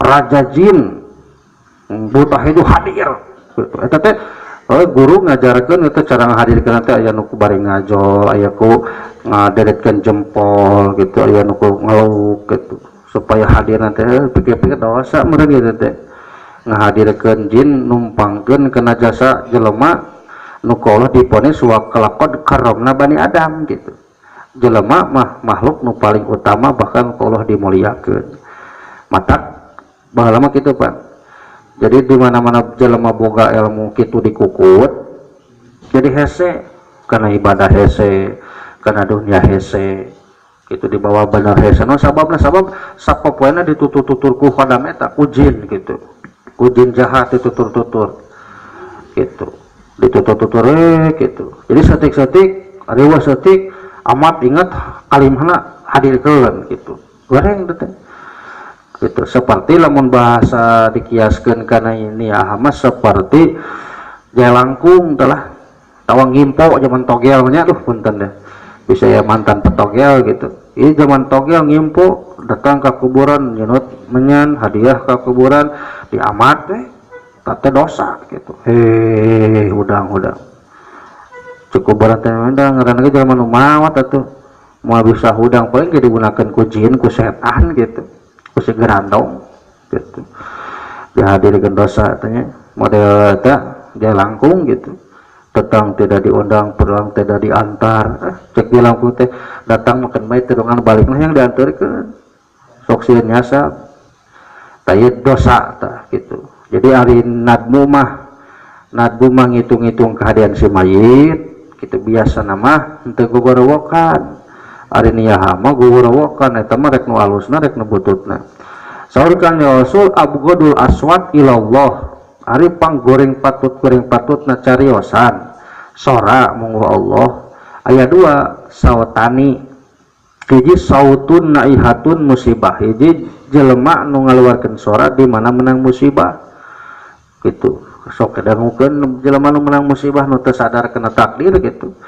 raja jin buta itu hadir gitu eta teh guru ngajarkeun eta cara ngahadirkeun teh aya nu ku bari ngajol aya ku ngadedetkeun jempol gitu aya nu ku ngelauk gitu supaya hadir teh pikir-pikir dosa meureun gitu teh ngahadirkeun jin numpangkeun kana jasa jelema nu Allah diponis wa kalaqad karramna bani Adam gitu jelema mah makhluk nu paling utama bahkan Allah dimuliakeun mata baheula mah kitu Pak jadi di mana-mana jelema boga ilmu kitu dikukut jadi hese kana ibadah hese kana dunia hese gitu dibawa bener hese no sabab sapopoena ditutur-tutur ku khadam eta ku jin gitu ku jin jahat ditutur-tutur gitu ditutur-tutur gitu jadi setik-setik arewa setik amat ingat kalimahna hadirkeun gitu goreng teh gitu seperti lamun bahasa dikiaskeun kana ini mah seperti jalangkung telah tawang ngimpo zaman togel nya duh punten deh bisa ya mantan petogel gitu ini zaman togel ngimpo datang ke kuburan nyeunut menyan hadiah ke kuburan diamat teh tata dosa gitu udang cukup berat teh udang ngaranna ge jalma nu mawat atuh moal bisa udang paling ge digunakeun ku jin ku setan gitu ku si gerandong gitu dihadirkeun dosa tanya model eta dia langkung gitu tetang tidak diundang, pulang tidak diantar, cek bilang teh datang makan baik terungan baliklah yang diantarkan sok sieun nyasa tayet dosa tah gitu. Jadi ari nadmu mah ngitung-ngitung kehadiran si mayit gitu biasa nama henteu gogorowokan. Ari niyah mah gogorowokan eta mah rek nu alusna rek nu bututna. Saurkan ya Rasul abghadul aswat ilallah. Ari panggoreng patutna cariosan sora munggu Allah. Ayat 2 sawtani hiji sautun naihatun musibah, hiji jelema nu ngaluarkeun sora di mana menang musibah gitu. Sok kedangukeun jelema nu menang musibah nu teu sadar kena takdir gitu.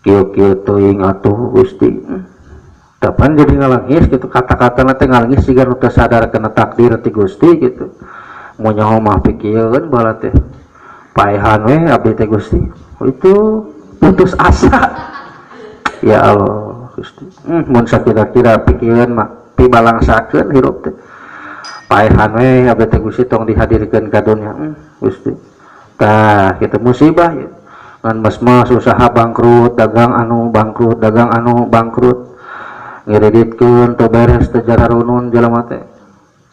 Kieu-kieu teuing atuh Gusti. Dapan jadi ngalangis gitu, kata-kata teh ngalangis siga nu teu sadar kena takdir ti Gusti gitu. Mau nyaho mah pikieun bala teh paehan we abdi teh Gusti. Itu putus asa. Ya Allah Gusti. Mun sakira-kira pikieun mah pibalangsakeun hirup teh. Paehan we abdi teh Gusti tong dihadirkeun ka dunya. Gusti. Tah kitu musibah ya. Ngan mas usaha bangkrut, dagang anu bangkrut. Ngiriditkeun teu beres teu jara runun jelema teh.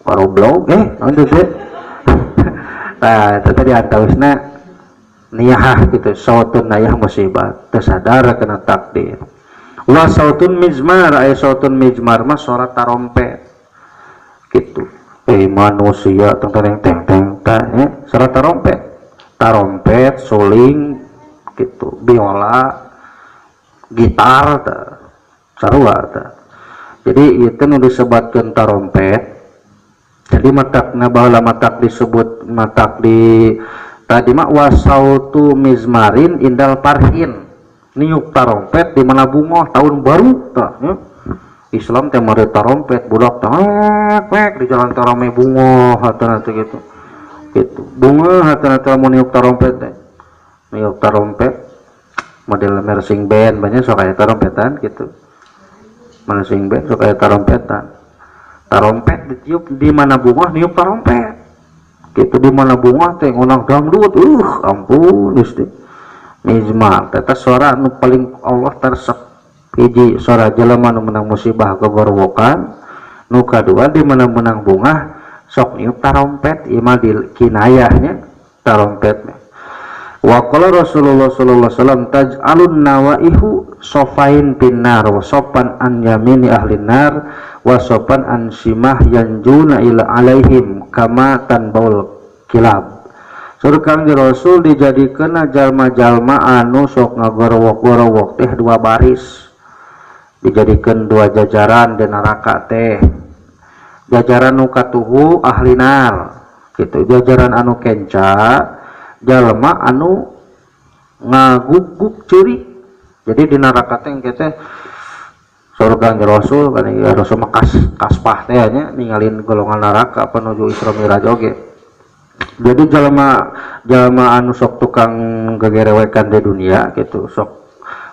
Waroblog naon teh. Nah, itu tadi antawisna niyah gitu, sautun nayah musibah, tersadar kena takdir. Wa sautun mizmar, sautun mizmar mah suara tarompet, gitu. Manusia teng suara tarompet, suling, gitu, biola, gitar, sarua. Jadi itu nu disebutkeun tarompet. Jadi matakna baheula matak disebut matak di tadi mak wasautu mizmarin indal parhin niuk tarompet di mana bunga tahun baru tah ya. Islam teh mari tarompet budak teh di jalan tarame bunga hatana teh gitu. Gitu. Bunga hatana teh mun niuk tarompet teh. Niuk tarompet model marching band banyak sok aya tarompetan gitu. Marching band sok aya tarompetan. Tarompet ditiup di mana bunga niup tarompet gitu, di mana bunga teh ngonang dangdut ampun Gusti. Mizmar teh suara nu paling Allah tersep hiji suara jelema nu menang musibah kegorwokan, nu kadua di mana menang bunga sok niup tarompet ieu mah di kinayahnya tarompet. Wa qala Rasulullah sallallahu alaihi wasallam taj'alun nawaihu sofain pinnar wa sopan an yamini ahli nar wa sopan an simah yanjuna ila alaihim kama tanbaul kilab. Surkan Rasul dijadikeun jalma-jalma anu sok ngagorowok-gorowok teh dua baris. Dijadikeun dua jajaran di neraka teh. Jajaran nu katuhu ahli nar gitu, jajaran anu kenca jalma anu ngaguguk curi. Jadi di neraka teh teh surga Rasul kan ya Rasul mah kaspah teh nya ninggalin golongan neraka penuju Isra Miraj oge. Jadi jalma anu sok tukang gegerewekan di dunia gitu, sok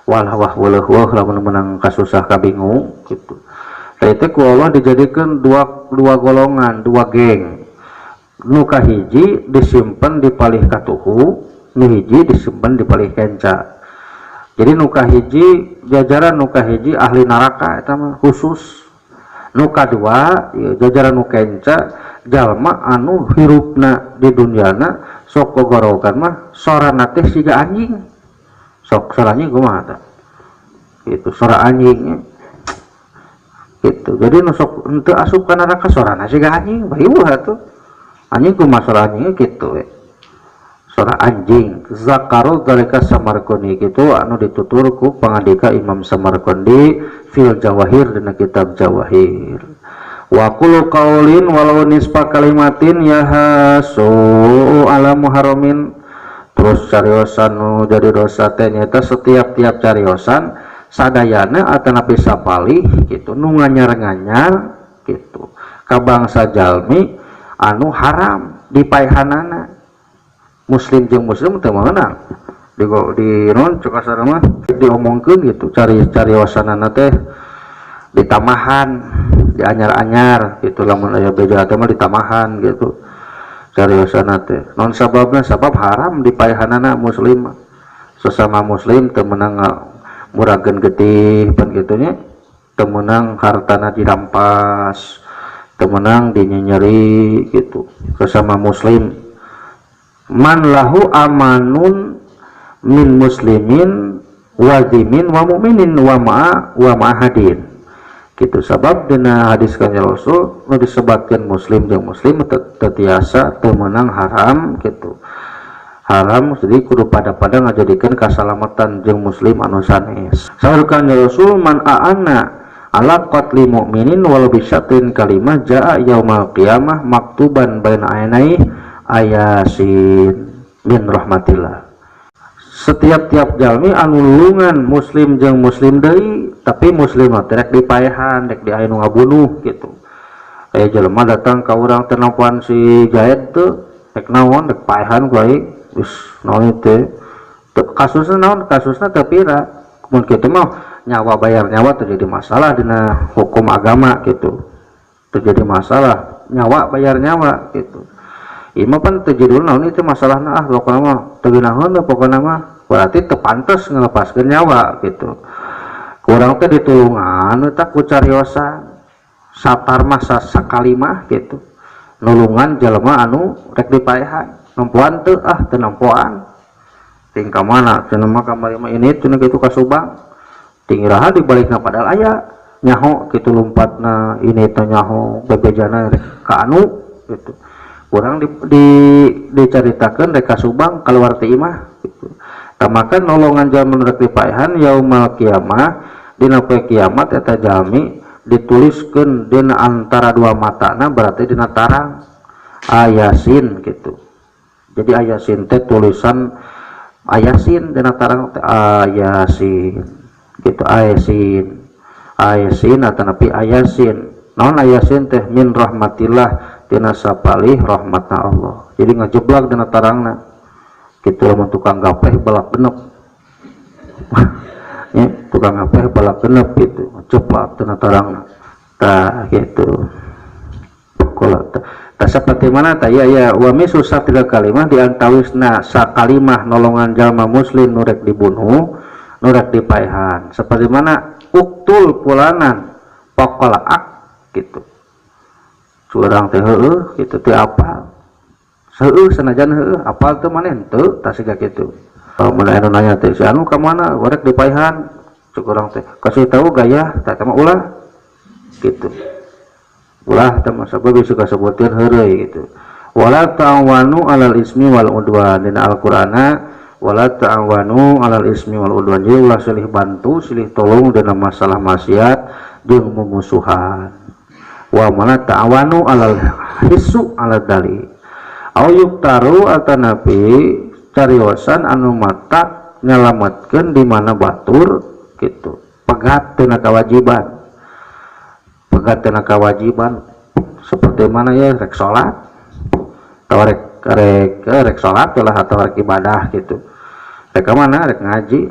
walah lamun menang kasusah kabingung gitu. Teh ku Allah dijadikan dua golongan, dua geng. Nu kahiji disimpan di palih katuhu, nu hiji disimpan di palih kenca. Jadi nu kahiji jajaran nu kahiji ahli neraka eta mah khusus. Nu kadua ya, jajaran nu kenca jalma anu hirupna di dunyana sok gogorogan mah sorana teh siga anjing. Sok sora anjing kumaha tah? Itu sora anjing. Gitu. Jadi nu sok henteu asup ka neraka sorana siga anjing, bariweuh atuh. Anjing ku masalahnya gitu suara anjing zakarul dalika Samarqandi gitu anu ditutur ku pangandika Imam Samarqandi fil Jawahir dina kitab Jawahir. Wa kullu qaulin walau nisfa kalimatin yahasu ala muharramin. Terus cariosan nu jadi dosa teh nyata setiap cariosan sadayana atanapi sapalih gitu nu nganyar-nganyar gitu ka bangsa jalmi anu haram di paehanana muslim jeung muslim teu meunang di non cek asar mah diomongkeun gitu cariosanana teh ditamahan dianyar-anyar gitu lamun aya beja teh mah ditamahan gitu cariosana teh non sababna sabab haram di paehanana muslim sesama muslim temenang muragen getih pan gitunya, temenang hartana dirampas, temenang dinyenyeri gitu sesama muslim. Man lahu amanun min muslimin wazimin wa mu'minin wa ma'ahadin gitu. Sabab dina hadis kanjeng Rasul nu disebutkeun muslim jeung muslim tetiasa teu meunang haram gitu. Haram jadi kudu pada-pada ngajadikeun kasalamatan jeung muslim anu sanes. Saur kanjeng Rasul man a'ana ala qatli mu'minin walau bisyatrin kalimah jaa yaumal qiyamah maktuban baina ainai ayasin min rahmatillah. Setiap jalmi anu lulungan muslim jeung muslim deui tapi muslim teh rek dipaehan rek diaya nu ngabunuh gitu. Jelema datang ka urang teh nampuan si Jaed teu rek naon rek paehan ku ai geus naon teh kasusna naon kasusna teu pira mun kitu mah nyawa bayar nyawa terjadi masalah dina hukum agama gitu. Terjadi masalah nyawa bayar nyawa gitu. Ima pan terjadi naon itu masalahna pokona mah teu geunaheun pokona mah berarti teu pantes ngalepaskeun nyawa gitu. Kurang teh ditulungan eta ku cariosan satar masa sakalimah gitu. Nulungan jelema anu rek dipaehan. Nempuan teu teu nempuan. Ting ka mana cenah mah kamari mah ini cenah kitu ka Subang. Ting iraha dibalikna padahal aya nyaho kitu lompatna ini teh nyaho bebejana rek ka anu gitu. Kurang dicaritakeun rek ka Subang kaluar ti imah gitu. Tamakan nolongan jalmi rek dipaehan yaumal kiamah dina poe kiamat eta jalmi dituliskeun dina antara dua matana berarti dina tarang ayasin gitu. Jadi ayasin teh tulisan ayasin dina tarang teh ayasin gitu. Ayasin atau napi ayasin naon ayasin teh min rahmatillah tina sapalih rahmatna Allah. Jadi ngajeblak dina tarangna kitu lamun tukang gapeh balak genep ya, tukang gapeh balak genep gitu ceplak dina tarangna tah gitu. Kalau tak seperti mana tah ya wa misusah tiga kalimah diantawisna sakalimah nolongan jalma muslim nurek dibunuh nurek dipaehan seperti mana uktul pulanan pokolaak gitu. Curang teh heueuh kitu teh apal. Seueuh sanajan heueuh apal teu maneh teu tah siga kitu. Mun anu nanya teh si anu ka mana gorek dipaehan cuk urang teh kasih tahu gaya tah mah ulah gitu. Ulah teh mah sabab bisa kasebutkeun heureuy gitu. Wala ta'awanu 'alal ismi wal udwan dina Al-Qur'ana wala ta'awanu 'alal ismi wal udwan. Jadi ulah silih bantu silih tolong dina masalah maksiat jeung mumusuhan. Wa mana ta'awanu alal hisu alal dali au yuktaru atanapi cariosan anu mata nyalametkeun di mana batur gitu. Pegat tina kewajiban seperti mana ya rek salat atau rek salat lah atau rek ibadah gitu. Rek mana rek ngaji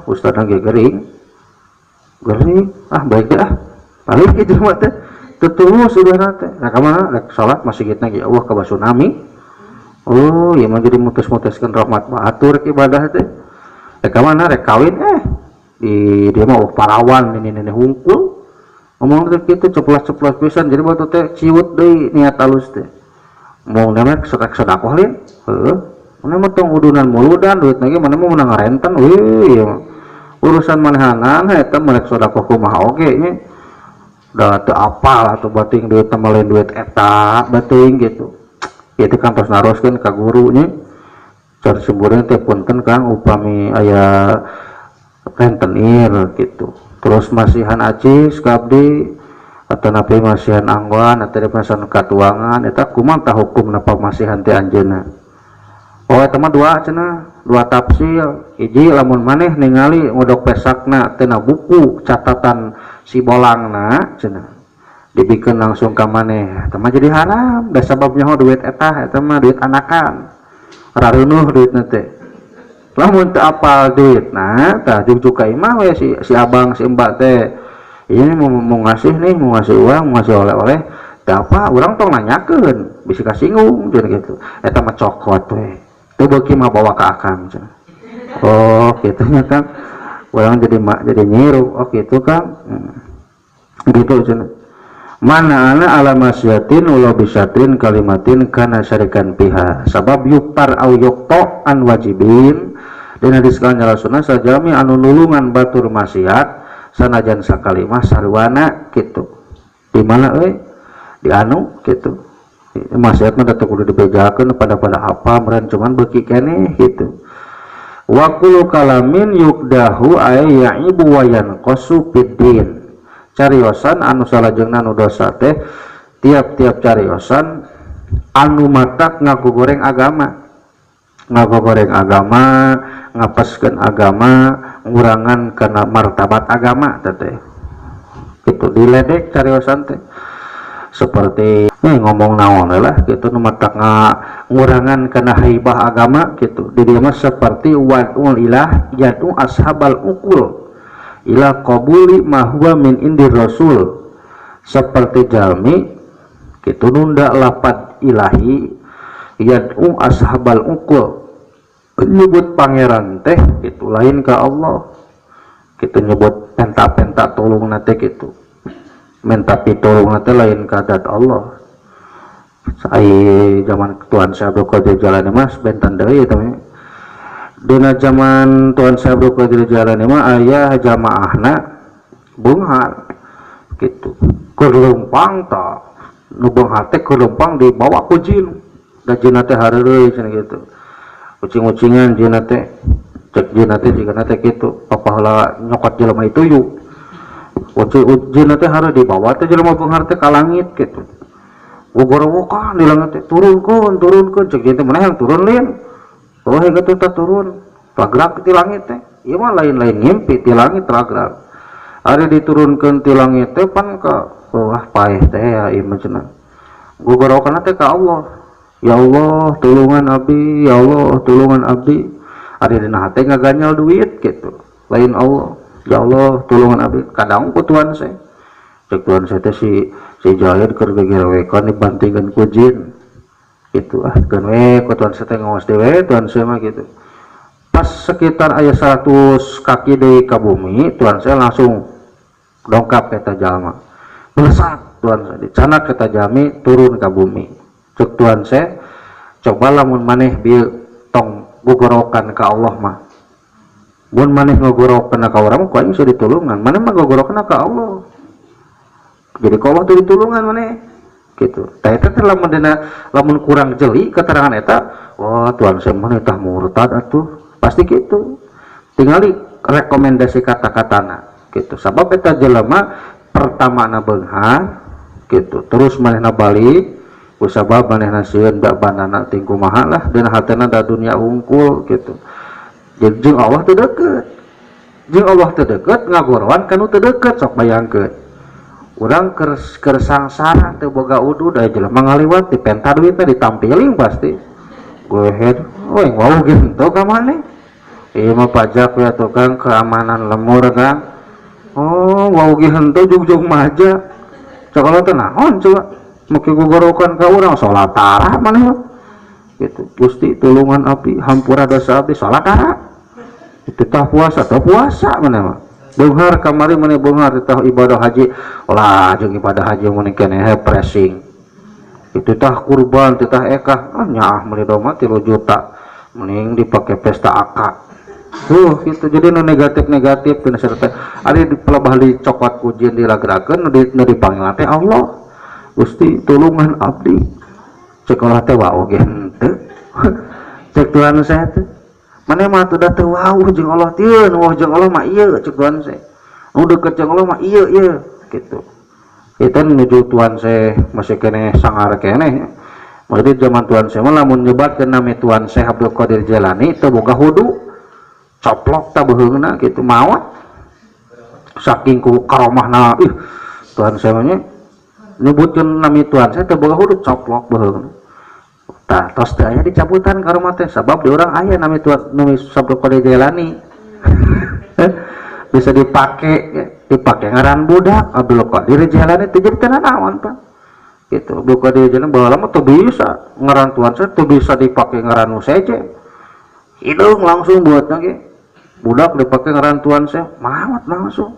ustadna ge gering baik dah balik gitu mah teh tertulus sudah nanti. Nah kemana rek salat masih kita ya Allah ka basunami. Oh ya mah jadi mutus-mutuskeun rahmat batur rek ibadah teh. Rek kemana rek kawin di dia mah parawan ini hungkul. Ngomong teh kitu ceplas-ceplas pisan jadi batu teh ciut deui niat alus teh. Mau nama rek sedekah lin. Heeh. Mana mah tong udunan muludan duit lagi mana mah menang renten ya. Urusan manehanan eta mah rek sedekah kumaha oge nya. Udah teu apal atau bating duit tamalain duit eta bating gitu. Itu kan terus naroskeun ka gurunya. Cara seburna teh punten Kang upami aya rentenir gitu. Terus masihan acis ka abdi atau napi masihan angguan atau dipasan katuangan eta kumaha tah hukumna pamasihan teh anjeunna. Oh eta mah dua tafsir. Hiji lamun maneh ningali ngodok pesakna teh na buku catatan si bolangna cenah dibikeun langsung ka maneh eta mah jadi haram da sababnya duit eta mah duit anakan rareunuh duitna teh lamun teu apal duitna tah jujuk ka imah we si abang si mbak teh ini mau ngasih uang mau ngasih oleh-oleh teh apa urang tong nanyakeun bisi kasinggung cenah gitu eta mah cokot we teu beuki mah bawa ka akang cenah Oh gitunya Kang, orang jadi nyiru. Oh gitu Kang. Gitu cenah. Mana ana ala masyatin ulah bisyatin kalimatin kana syarikan piha sabab yuktar au yukto an wajibin dan hadis kanjeng Rasulullah sajami anu nulungan batur maksiat sanajan sakalimah sarwana gitu di mana di anu gitu maksiat mah datang kudu dibejakeun pada apa meureun cuman beuki keneh gitu wa kullu kalamin yukdahu ay ya'ibu wa yanqasu fiddin cariosan anu salajengna nu dosa teh tiap-tiap cariosan anu matak ngagogoreng agama ngapaskeun agama ngurangan kana martabat agama teh itu diledek cariosan teh seperti ngomong naon lah gitu nu matak ngurangan kana haibah agama gitu di dieu mah seperti wad'ul ilah yadu ashabal ukul ila qabuli ma huwa min indir rasul seperti jalmi kitu nunda lapad ilahi yad'u ashabal uqul nyebut pangeran teh itu lain ka Allah kitu nyebut penta-penta tulung nate kitu minta pitulung nate lain ka dat Allah sai zaman Tuhan Syekh Abdul Qadir Jalani mas bentan deui eta dina zaman Tuhan Syekh Abdul Qadir Jalani mah aya jamaahna beunghar gitu kelempang ta nu beunghar teh kelempang dibawa ku jin da jinna teh hareureuy cenah gitu ucing-ucingan jinna teh cek jinna teh jigana teh kitu papaheula nyokot jelema itu yuk jinna teh hareuy dibawa teh jelema beunghar teh ka langit gitu gogorowokan di langit teh turunkeun cek jinna teh maneh turun lin oh gitu tak turun ragrak di langit teh ieu mah lain-lain ngimpi di langit ragrak ada diturunkeun ti langit teh pan ka wah paeh teh ya ieu mah cenah gogorokan teh ka Allah ya Allah tulungan abdi ya Allah tulungan abdi ada dina hate ngaganyal duit gitu lain Allah ya Allah tulungan abdi kadang ku Tuhan saya cek Tuhan saya teh si Jahid keur gegerewekan dibantingkeun ku jin itu kan ku Tuhan saya ngawas dewe Tuhan saya mah gitu pas sekitar ayat 100 kaki dari ke bumi Tuhan saya langsung dongkap kata jalma melesak Tuhan saya dicanak kata jami turun ke bumi cek Tuhan saya coba lamun maneh bieu tong gogorokan ke Allah mah mun maneh ngogorokan ka urang ku aing bisa ditulungan maneh mah gogorokan ka Allah jadi ka Allah teu ditulungan maneh gitu. Tah eta teh lamun kurang jeli keterangan eta, wah Tuhan saya mah tah murtad atuh. Pasti gitu. Tingali rekomendasi kata-katana gitu. Sabab eta jelema pertamana beunghar gitu. Terus manehna balik kusabab manehna sieun da banana ting kumaha lah dan hatena da dunia unggul gitu. Jadi jeung Allah teu deukeut. Jeung Allah teu deukeut ngagorowan kanu teu deukeut sok bayangkeun. Urang keur sangsara teu boga udu da jelema ngaliwat di penta duitna ditampiling pasti goehed we wau gitu ka maneh ieu mah pajak ya tukang keamanan lemur kan oh wau ge henteu jugjug maja cakala teh naon coba make gogorokan ka urang salat tarah maneh gitu Gusti tulungan abdi hampura dosa abdi salat tarah itu tah puasa maneh mah beunghar kamari maneh beunghar tah ibadah haji ulah jeung ibadah haji mun keneh pressing itu tah kurban tah ekah nyaah meuli doma 3 juta mending dipake pesta akad gitu jadi nu negatif teh serta ari dipelebah dicokot ku jin diragrakeun nu dipanggil teh Allah Gusti tulungan abdi cek Allah teh wa oge henteu cek Tuhan saya teh maneh mah teu da teu wau jeung Allah tieun wah jeung Allah mah ieu cek Tuhan saya nu deukeut jeung Allah mah ieu gitu kita menuju Tuhan saya masih kene sangar kene berarti zaman Tuhan saya mah lamun nyebatkeun nami Tuhan saya Abdul Qadir Jalani teu boga hudu coplok ta beheungna kitu maot saking ku karomahna Tuhan saya mah nyebutkeun nami Tuhan saya teu boga hudu coplok beheungna tah tos teh aya dicabutan karomah teh sabab di urang aya nami Tuhan nami Abdul Qadir Jalani bisa dipakai ngaran budak Abdul Qadir Jalani teh jadi tenan naon Pak gitu Abdul Qadir Jalani baheula mah teu bisa ngaran Tuhan saya teu bisa dipakai ngaran nu seje hidung langsung buat ge budak dipakai ngarantuan saya mawat langsung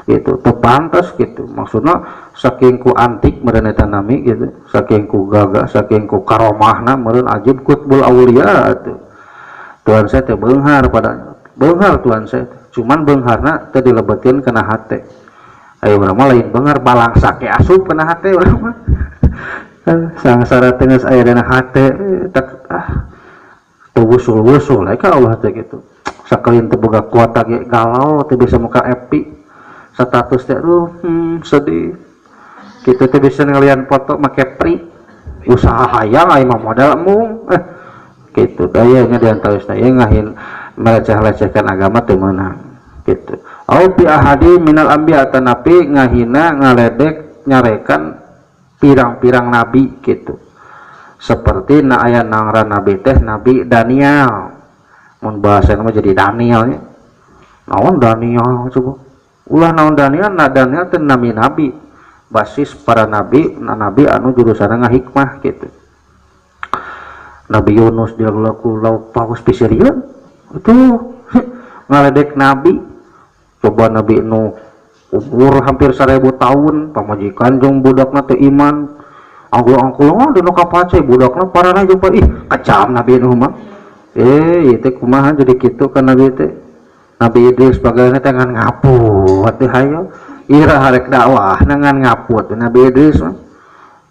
gitu tepantas gitu maksudnya saking ku antik meureun eta nami gitu saking ku gagah saking ku karomahna meureun ajib kutbul aulia tuh Tuhan saya teh beunghar pada beunghar Tuhan saya cuman beungharna teh dilebetkeun kana hate ayo urang mah lain beunghar balang sake asup kana hate urang mah sangsara teh geus aya dina hate tak teu wusul-wusul ka Allah teh gitu sakalian teu boga kuota ge galau teu bisa muka epi status teh sedih kita teh bisa ngelian foto make pri usaha hayang aya mah modal mung gitu dayanya diantarosna ieu ngahin meleceh-lecehkan agama teu meunang gitu au bi ahadi minal anbiya tanapi ngahina ngaledek nyarekan pirang-pirang nabi gitu seperti na aya nangran nabi teh nabi Daniel mun bahasana mah jadi Daniel nya naon Daniel coba ulah naon Daniel na Daniel teh nabi basis para nabi nabi anu jurusana ngahikmah gitu Nabi Yunus dia laku lauk paus pisirian itu ngaledek nabi coba Nabi Nuh umur hampir 1000 tahun pamajikan jeung budakna teu iman angkul-angkul dina kapace budakna parana jeung kacam Nabi Nuh mah ieu teh kumaha jadi kitu kan nabi teh Nabi Idris bagaimana tangan ngaput teh hayo ira harek dakwah nangan ngaput Nabi Idris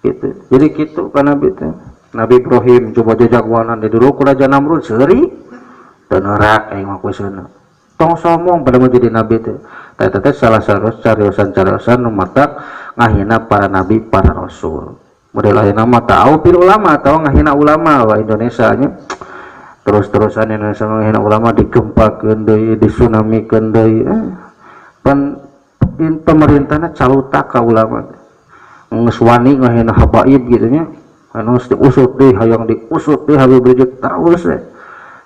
gitu jadi gitu kan Nabi teh Nabi Ibrahim coba jajagwanan di dulu ku Raja Namrud seuri teu nerak aing mah kuseuna tong somong pada mau jadi nabi teh teh salah satu cariosan nu matak ngahina para nabi para rasul model ayeuna mah tahu pil ulama tahu ngahina ulama wa Indonesia nya terus-terusan Indonesia ngahina ulama digempakeun deui disunamikeun deui pemerintahna caluta ka ulama geus wani ngahina habaib gitu nya anu diusut deui hayang diusut deui Habib Rizik terus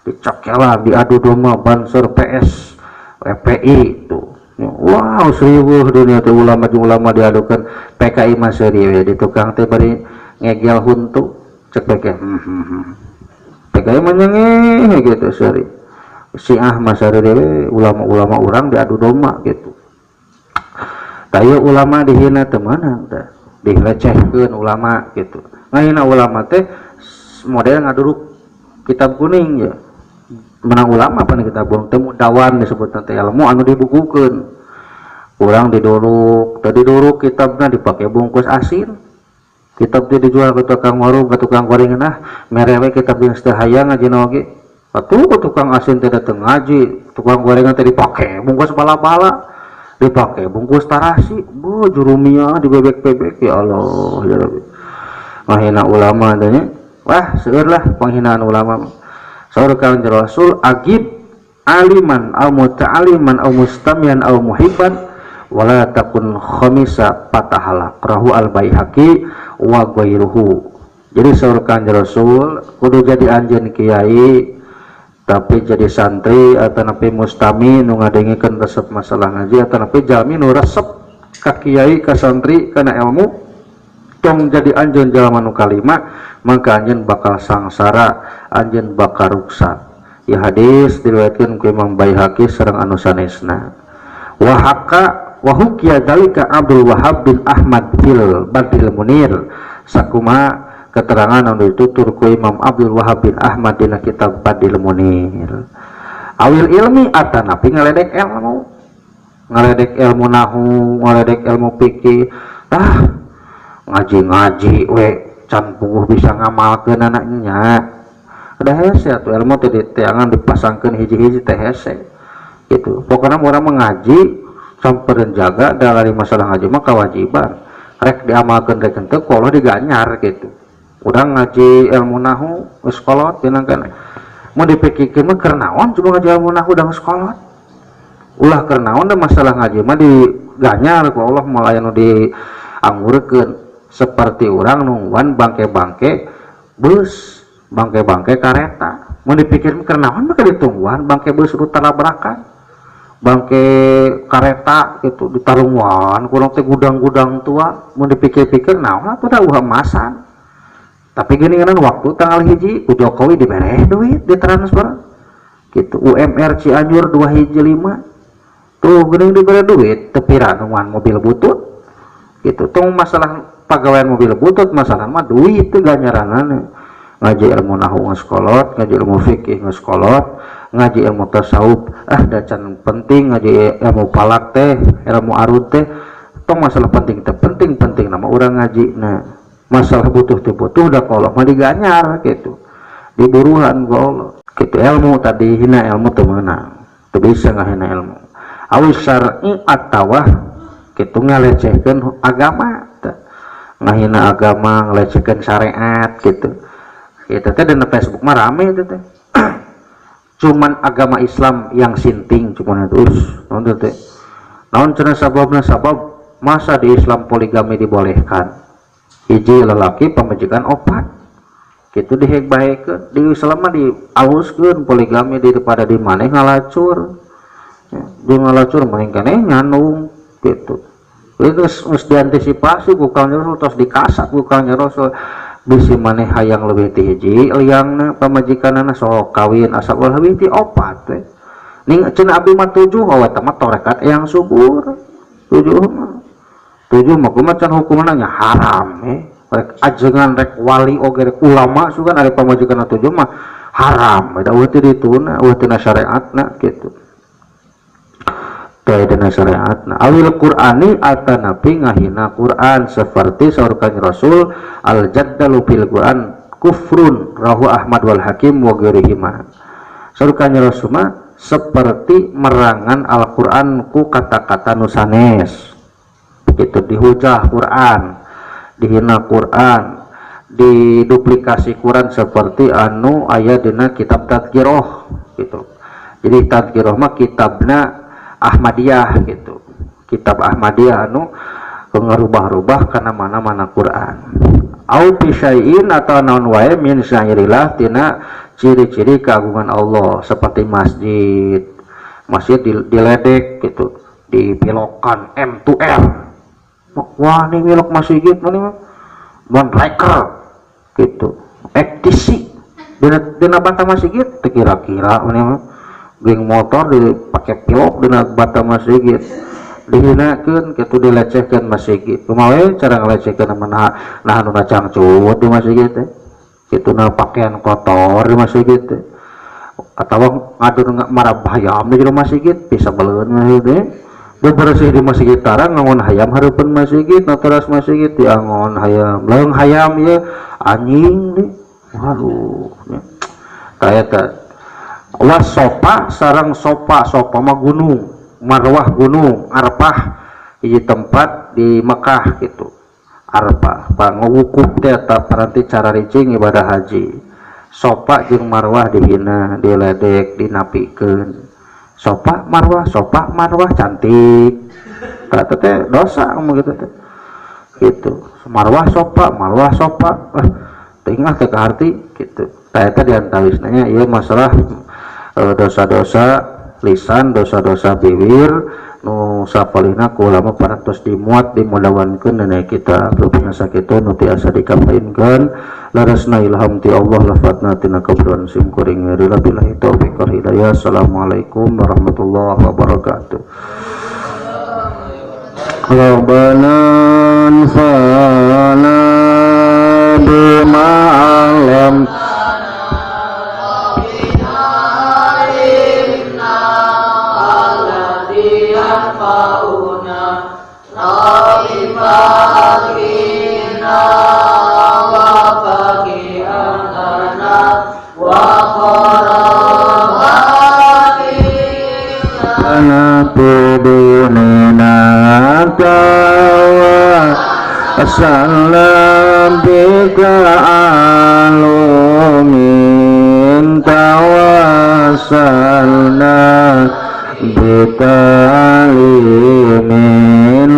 dicokelan diadu domba banser PS PPI tuh wow serius dunia teh ulama jeung ulama diadukan PKI mah serius di tukang teh bari ngegel huntu cek PKI manyenge gitu seri Syiah masari dewe ulama-ulama orang diadu domba gitu tayo ulama dihina teu meunang teh dilecehkeun ulama gitu ngahina ulama teh model ngaduruk kitab kuning ya menang ulama apa nih kitab kuning temu dawan disebut teh ilmu anu dibukukeun urang diduruk tadi duruk kitabna dipakai bungkus asin kitab teh dijual ke tukang warung ke tukang gorengan merewe kitab yang hayang ngajina oge atuh tukang asin teh dateng ngaji tukang gorengan teh dipake bungkus bala-bala dipake bungkus tarasi jurumia dibebek-bebek ya Allah ya Rabbi ngahina ulama teh wah seueur lah penghinaan ulama saur ka Rasul agib aliman au muta'aliman au mustamian au muhibban wala takun khamisa patahala rahu al baihaqi wa ghairuhu jadi saur ka Rasul kudu jadi anjeun kiai tapi jadi santri atau napi mustami nu ngadengikeun resep masalah ngaji atau napi jalmi nu resep ka kiai ka santri kana ilmu tong jadi anjeun jalma nu kalima maka anjeun bakal sangsara anjeun bakal ruksa ya hadis diriwayatkeun ku Imam Baihaqi sareng anu sanesna wa haqa wa hukiya dalika Abdul Wahhab bin Ahmad fil Badril Munir sakuma keterangan anu ditutur ku Imam Abdul Wahhab bin Ahmad dina kitab Badril Munir awil ilmi atanapi ngaledek ilmu nahu ngaledek ilmu fikih ngaji we can puguh bisa ngamalkeun anaknya ada hese atuh ilmu teh jangan dipasangkeun hiji-hiji teh hese gitu pokoknya urang mengaji sampereun jaga dari masalah ngaji mah kewajiban rek diamalkeun rek henteu kalau diganyar gitu urang ngaji ilmu nahu geus kolot dinangkan mau dipikirkeun mah keur naon coba ngaji ilmu nahu da geus kolot ulah keur naon da masalah ngaji mah diganyar ku Allah malah anu dianggurkeun seperti orang nungguan bangke-bangke bus bangke-bangke kareta mau dipikir kenaon maka ditungguan bangke bus itu tabrakan bangke kareta gitu ditarungwan kurang teh gudang-gudang tua mau dipikir-pikir naon atuh da ulah emasan tapi gini kan waktu tanggal hiji ku Jokowi dibere duit ditransfer gitu. UMR Cianjur 2 hiji 5 tuh geuning diberi duit tepira nuan mobil butut gitu. Tong masalah pegawaian mobil butut masalah mah duit teh ganjaranana. Ngaji ilmu nahwu geus kolot, ngaji ilmu fikih geus kolot, ngaji ilmu tasawuf dacan penting, ngaji ilmu palak teh, ilmu arut teh tong masalah penting teh penting nama urang ngaji. Nah masalah butuh teh butuh da kolot mah diganyar gitu, diburuhan goal gitu. Ilmu tadi hina ilmu teu meunang, teu bisa ngahina ilmu awis syar'i atawa gitu ngalecehkeun agama, ngahina agama, ngalecehkeun syariat gitu. Itu teh di Facebook mah rame itu teh. Cuman agama Islam yang sinting cuman itu naon teh. Naon cenah sababna sabab masa di Islam poligami dibolehkan. Hiji lelaki pamajikan opat. Kitu diheg-bahekeun. Di Islam mah dialuskeun poligami daripada di maneh ngalacur. Ya, di ngalacur mending keneh nyanung gitu. Itu geus diantisipasi ku Kang Rasul tos dikasak ku Kang Rasul. Bisi maneh hayang leuwih ti hiji liangna pamajikanana sok kawin asa ulah leuwih ti opat teh. Ning cenah abdi mah 7 eta mah torekat yang subur. 7 mah kumaha can hukumna nya haram rek ajengan rek wali oge rek ulama sugan ari pamajikanna 7 mah haram eta eueuh teh dituna eueuh teh syariatna kitu. Dina syariatna awil Qur'ani atanapi ngahina Qur'an seperti saur Kanjeng Rasul al jaddalu fil Qur'an kufrun rahu Ahmad wal Hakim wa ghairihima. Saur Kanjeng Rasul mah seperti merangan Al-Qur'an ku kata-kata nu sanes begitu, dihujah Qur'an, dihina Qur'an, diduplikasi Qur'an seperti anu aya dina kitab Tadhkirah gitu. Jadi Tadhkirah mah kitabna Ahmadiyah gitu, kitab Ahmadiyah anu ngarubah-rubah kana mana-mana Quran. Au bisyai'in atau naon wae min syairillah tina ciri-ciri keagungan Allah seperti masjid diledek gitu, dipilokan M2R. Wah ini milok masjid ini mah bonreker gitu, ektisi dina bata masjid teu kira-kira ini mah geng motor dipakai pilok dina bata masjid dihinakeun kitu, dilecehkeun masjid. Kumaha cara ngalecehkeun nah anu cangcut di masjid teh kitu, na pakaian kotor di masjid teh atawa ngadun marab hayam di masjid bisa beuleun masjid teh bebersih di masjid tarang ngangon hayam hareupeun masjid na teras masjid diangon hayam leung hayam ye anjing nih waduh kaya teh. Was sopa sarang sopa mah gunung, marwah gunung, arpah hiji tempat di Mekah gitu. Arpah pangwukuf teh eta paranti cara ricing ibadah haji. Sopa jeung marwah dihina, diledek, dinapikeun. Sopa marwah cantik. Kata teh dosa ngomong gitu teh. Gitu. Marwah sopa. Tengah teh arti gitu. Tah eta diantawisna ieu masalah dosa-dosa lisan, dosa-dosa bibir nu sapalihna ku ulama parantos dimuat dimudawankeun dina kita rupana sakitu nu tiasa dikapainkeun larasna ilham ti Allah lafadna tina kabruan sim kuring billahi taufiq wal hidayah. Assalamualaikum warahmatullahi wabarakatuh. Rabbana anfa'na bima 'allam salam bika alumin tawasalna bitalimin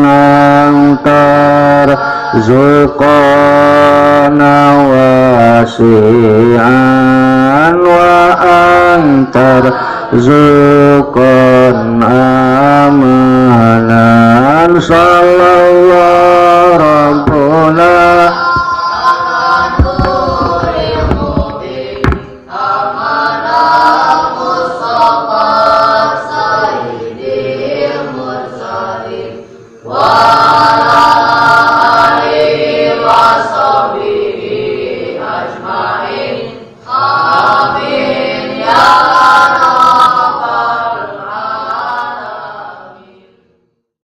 lantar zuqana wasi'an wa antar zuqan amalan sallallahu rabbuna Amanah Amin.